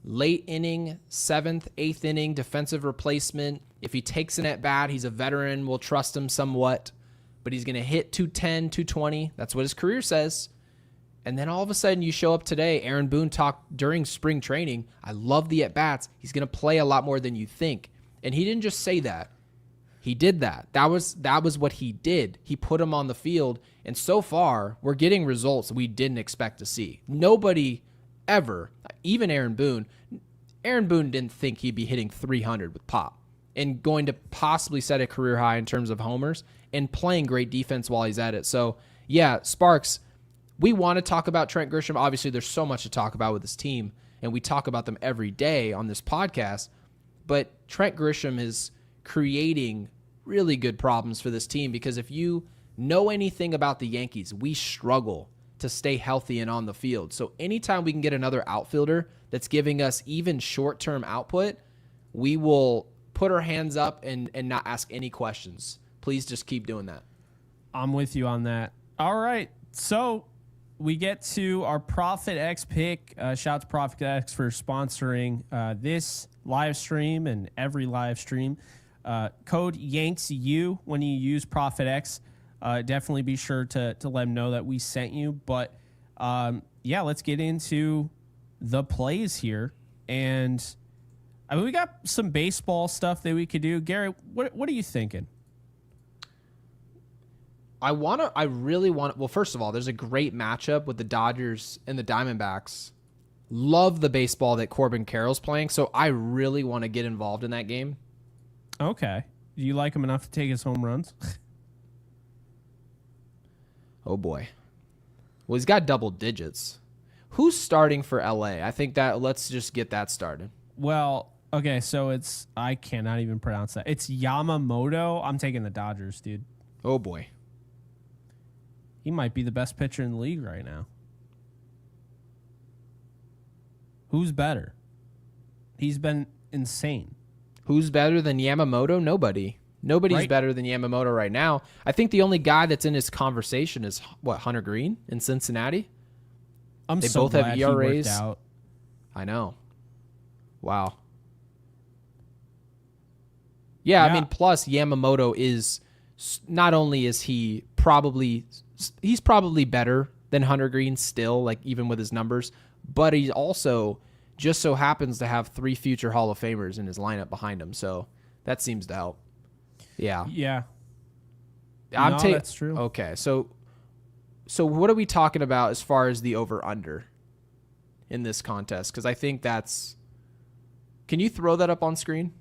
B: late inning, 7th, 8th inning defensive replacement. If he takes an at bat, he's a veteran. We'll trust him somewhat. But he's going to hit 210, 220. That's what his career says. And then all of a sudden you show up today. Aaron Boone talked during spring training. I love the at-bats. He's going to play a lot more than you think. And he didn't just say that. He did that. That was what he did. He put him on the field. And so far, we're getting results we didn't expect to see. Nobody ever, even Aaron Boone didn't think he'd be hitting 300 with pop and going to possibly set a career high in terms of homers and playing great defense while he's at it. So, yeah, Sparks, we want to talk about Trent Grisham. Obviously, there's so much to talk about with this team, and we talk about them every day on this podcast. But Trent Grisham is creating really good problems for this team because if you know anything about the Yankees, we struggle to stay healthy and on the field. So anytime we can get another outfielder that's giving us even short-term output, we will put our hands up and not ask any questions. Please just keep doing that.
A: I'm with you on that. All right. So we get to our Profit X pick. Shout out to Profit X for sponsoring this live stream and every live stream. Code YANKSU when you use Profit X. Definitely be sure to let them know that we sent you. But yeah, let's get into the plays here. And I mean, we got some baseball stuff that we could do. Gary, what are you thinking?
B: I really want. Well, first of all, there's a great matchup with the Dodgers and the Diamondbacks. Love the baseball that Corbin Carroll's playing, so I really want to get involved in that game.
A: Okay. Do you like him enough to take his home runs?
B: Oh, boy. Well, he's got double digits. Who's starting for LA? I think that let's just get that started.
A: Well, okay, so I cannot even pronounce that. It's Yamamoto. I'm taking the Dodgers, dude.
B: Oh, boy.
A: He might be the best pitcher in the league right now. Who's better? He's been insane.
B: Who's better than Yamamoto? Nobody. Nobody's
A: right.
B: better than Yamamoto right now. I think the only guy that's in his conversation is, Hunter Green in Cincinnati?
A: They so both glad have ERAs. He worked out.
B: I know. Wow. Yeah, I mean, plus Yamamoto is, not only is he's probably better than Hunter Green still, like even with his numbers, but he also just so happens to have 3 future Hall of Famers in his lineup behind him. So that seems to help. Yeah.
A: Yeah.
B: That's true. Okay. So what are we talking about as far as the over-under in this contest? Because I think that's... Can you throw that up on screen?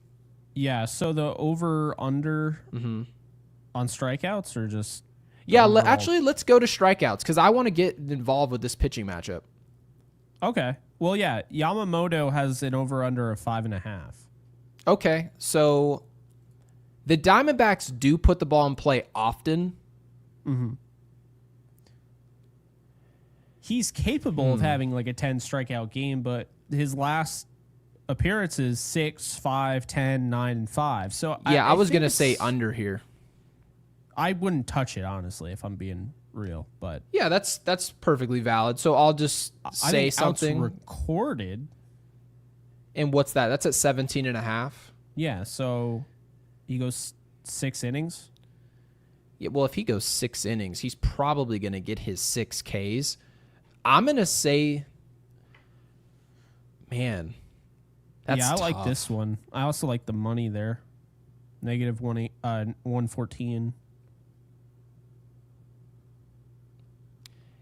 A: Yeah. So the over-under on strikeouts or just...
B: Yeah, actually, let's go to strikeouts because I want to get involved with this pitching matchup.
A: Okay. Well, yeah, Yamamoto has an over-under of 5.5.
B: Okay, so the Diamondbacks do put the ball in play often.
A: Mm-hmm. He's capable of having like a 10 strikeout game, but his last appearances 6, 5, 10, 9, and 5. So
B: yeah, I was gonna say under here.
A: I wouldn't touch it honestly if I'm being real, but
B: yeah, that's perfectly valid. So I'll just say something
A: recorded.
B: And what's that? That's at 17.5.
A: Yeah, so he goes 6 innings.
B: Yeah, well, if he goes 6 innings, he's probably going to get his 6 Ks. I'm going to say, man, that's
A: I
B: tough.
A: like this one. I also like the money there. Negative 114.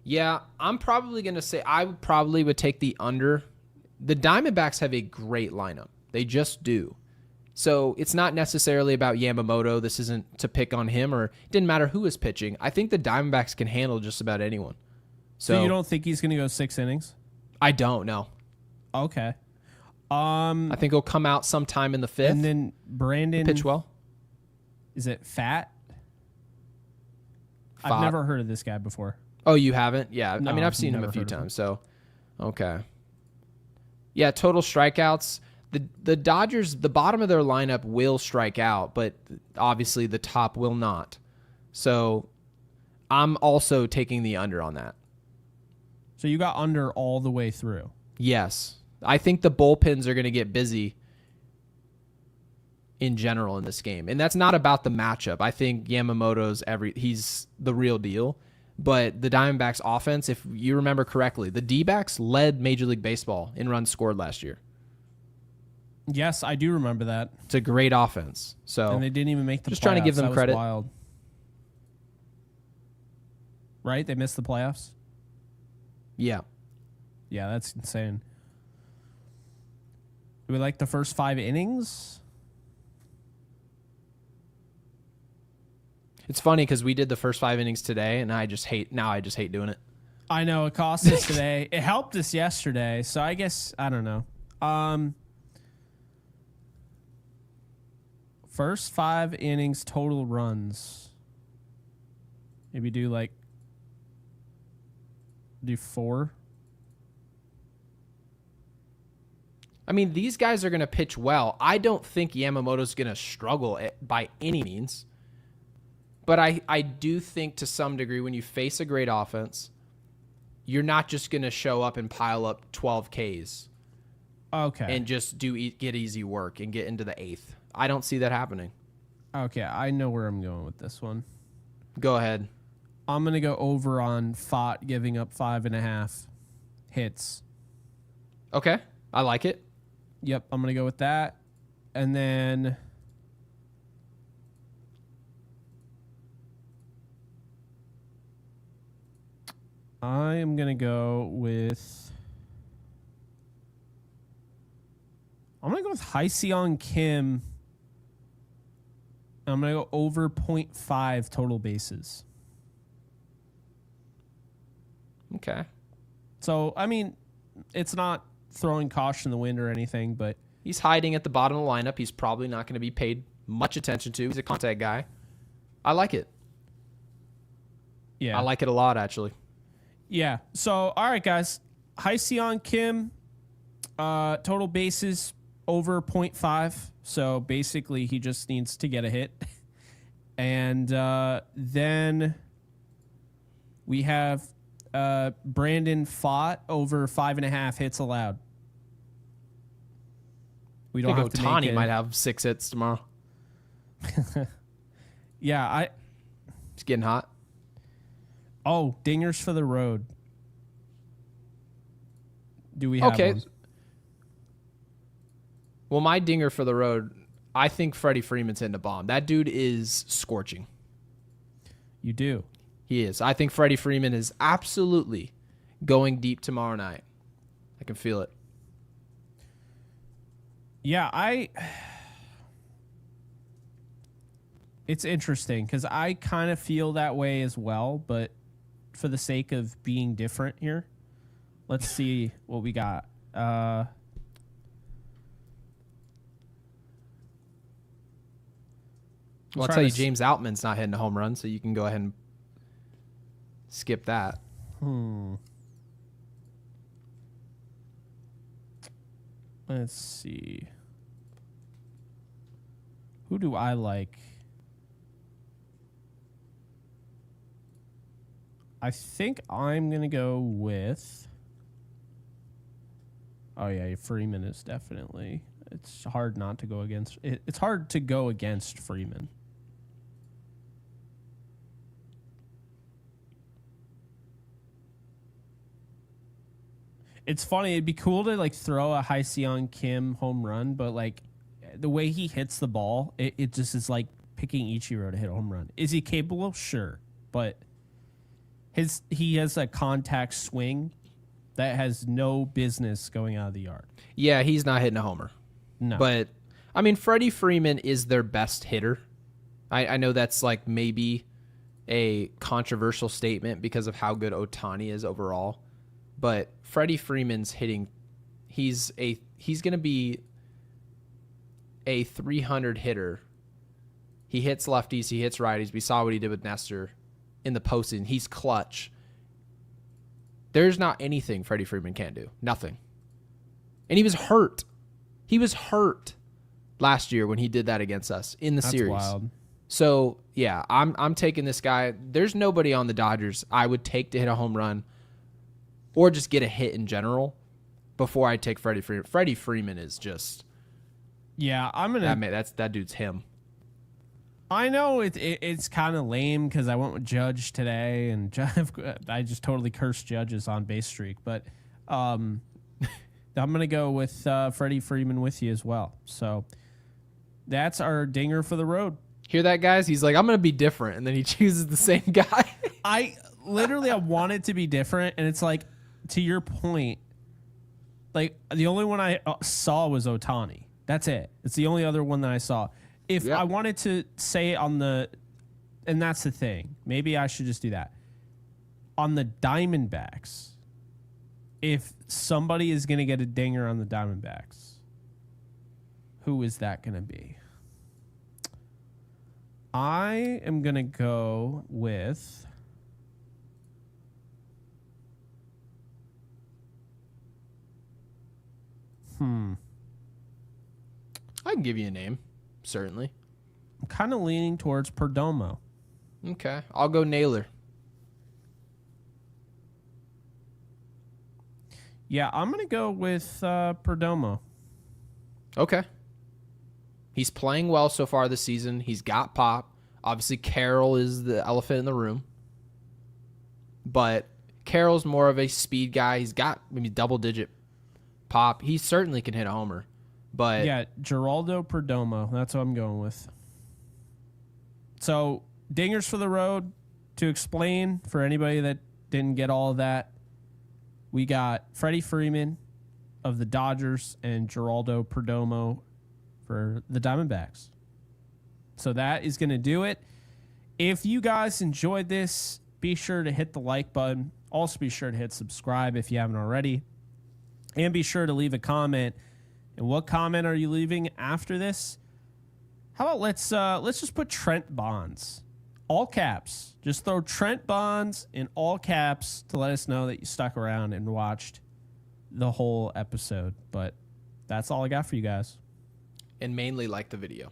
B: Yeah, I'm probably going to say I probably would take the under. The Diamondbacks have a great lineup. They just do. So it's not necessarily about Yamamoto. This isn't to pick on him, or it didn't matter who is pitching. I think the Diamondbacks can handle just about anyone.
A: So you don't think he's going to go 6 innings?
B: I don't know.
A: Okay.
B: I think he'll come out sometime in the 5th.
A: And then Brandon...
B: Pitch well.
A: Is it Fat?
B: Fat.
A: I've never heard of this guy before.
B: Oh, you haven't? Yeah.
A: No,
B: I mean, I've seen him a few times. So, okay. Yeah, total strikeouts. The Dodgers, the bottom of their lineup will strike out, but obviously the top will not. So I'm also taking the under on that.
A: So you got under all the way through.
B: Yes. I think the bullpens are going to get busy in general in this game. And that's not about the matchup. I think Yamamoto's he's the real deal. But the Diamondbacks offense, if you remember correctly, the D-backs led Major League Baseball in runs scored last year.
A: Yes, I do remember that.
B: It's a great offense. So
A: and they didn't even make the
B: just
A: playoffs.
B: Trying to give them
A: that
B: credit.
A: Was wild. Right? They missed the playoffs?
B: Yeah.
A: Yeah, that's insane. Do we like the first 5 innings?
B: It's funny because we did the first 5 innings today, and I just hate doing it.
A: I know, it cost us today. It helped us yesterday, so I guess, I don't know. First 5 innings, total runs. Maybe do 4.
B: I mean, these guys are going to pitch well. I don't think Yamamoto's going to struggle by any means. But I do think to some degree when you face a great offense, you're not just going to show up and pile up 12 Ks.
A: Okay.
B: And just get easy work and get into the 8th. I don't see that happening.
A: Okay, I know where I'm going with this one.
B: Go ahead.
A: I'm going to go over on Fott giving up 5.5 hits.
B: Okay, I like it.
A: Yep, I'm going to go with that. And then I am going to go with Hyeseong Kim. I'm going to go over 0.5 total bases.
B: Okay.
A: So, I mean, it's not throwing caution in the wind or anything, but
B: he's hiding at the bottom of the lineup. He's probably not going to be paid much attention to. He's a contact guy. I like it.
A: Yeah.
B: I like it a lot, actually.
A: Yeah. So, all right, guys. Hyeseong Kim, total bases over 0.5. So, basically, he just needs to get a hit. And then we have Brandon Fott over 5.5 hits allowed. We don't
B: I
A: have
B: think
A: to
B: Ohtani might have 6 hits tomorrow.
A: Yeah,
B: It's getting hot.
A: Oh, dingers for the road. Do we have one?
B: Well, my dinger for the road, I think Freddie Freeman's hitting a bomb. That dude is scorching.
A: You do.
B: He is. I think Freddie Freeman is absolutely going deep tomorrow night. I can feel it.
A: Yeah, it's interesting because I kind of feel that way as well, but for the sake of being different here, let's see what we got.
B: Well, I'll tell you, James Outman's not hitting a home run, so you can go ahead and skip that.
A: Let's see. Who do I like? I think I'm going to go with... Oh, yeah, Freeman is definitely... It's hard not to go against... It's hard to go against Freeman. It's funny. It'd be cool to throw a Hyeseong Kim home run, but the way he hits the ball, it just is like picking Ichiro to hit a home run. Is he capable? Sure, but he has a contact swing that has no business going out of the yard.
B: Yeah, he's not hitting a homer.
A: No,
B: but I mean, Freddie Freeman is their best hitter. I know that's maybe a controversial statement because of how good Ohtani is overall. But Freddie Freeman's hitting, he's going to be a 300 hitter. He hits lefties, he hits righties. We saw what he did with Nestor in the postseason. He's clutch. There's not anything Freddie Freeman can't do. Nothing. And he was hurt. He was hurt last year when he did that against us in the series.
A: That's wild.
B: So, yeah, I'm taking this guy. There's nobody on the Dodgers I would take to hit a home run or just get a hit in general before I take Freddie Freeman. Freddie Freeman is just
A: I'm gonna.
B: That dude's him.
A: I know it's kind of lame because I went with Judge today, and I just totally cursed Judge's on base streak. But I'm gonna go with Freddie Freeman with you as well. So that's our dinger for the road.
B: Hear that, guys? He's like, I'm gonna be different, and then he chooses the same guy.
A: I want it to be different, and it's like, to your point, like the only one I saw was Ohtani. That's it. It's the only other one that I saw. If I wanted to say on the, and that's the thing, maybe I should just do that. On the Diamondbacks, if somebody is going to get a dinger on the Diamondbacks, who is that going to be? I am going to go with...
B: I can give you a name, certainly.
A: I'm kind of leaning towards Perdomo.
B: Okay, I'll go Naylor.
A: Yeah, I'm going to go with Perdomo.
B: Okay. He's playing well so far this season. He's got pop. Obviously, Carroll is the elephant in the room. But Carroll's more of a speed guy. He's got maybe double-digit pop. He certainly can hit a homer. But
A: yeah, Geraldo Perdomo. That's what I'm going with. So, dingers for the road. To explain for anybody that didn't get all of that, we got Freddie Freeman of the Dodgers and Geraldo Perdomo for the Diamondbacks. So that is going to do it. If you guys enjoyed this, be sure to hit the like button. Also be sure to hit subscribe if you haven't already. And be sure to leave a comment. And what comment are you leaving after this? How about let's just put Trent Bonds. All caps. Just throw Trent Bonds in all caps to let us know that you stuck around and watched the whole episode. But that's all I got for you guys.
B: And mainly like the video.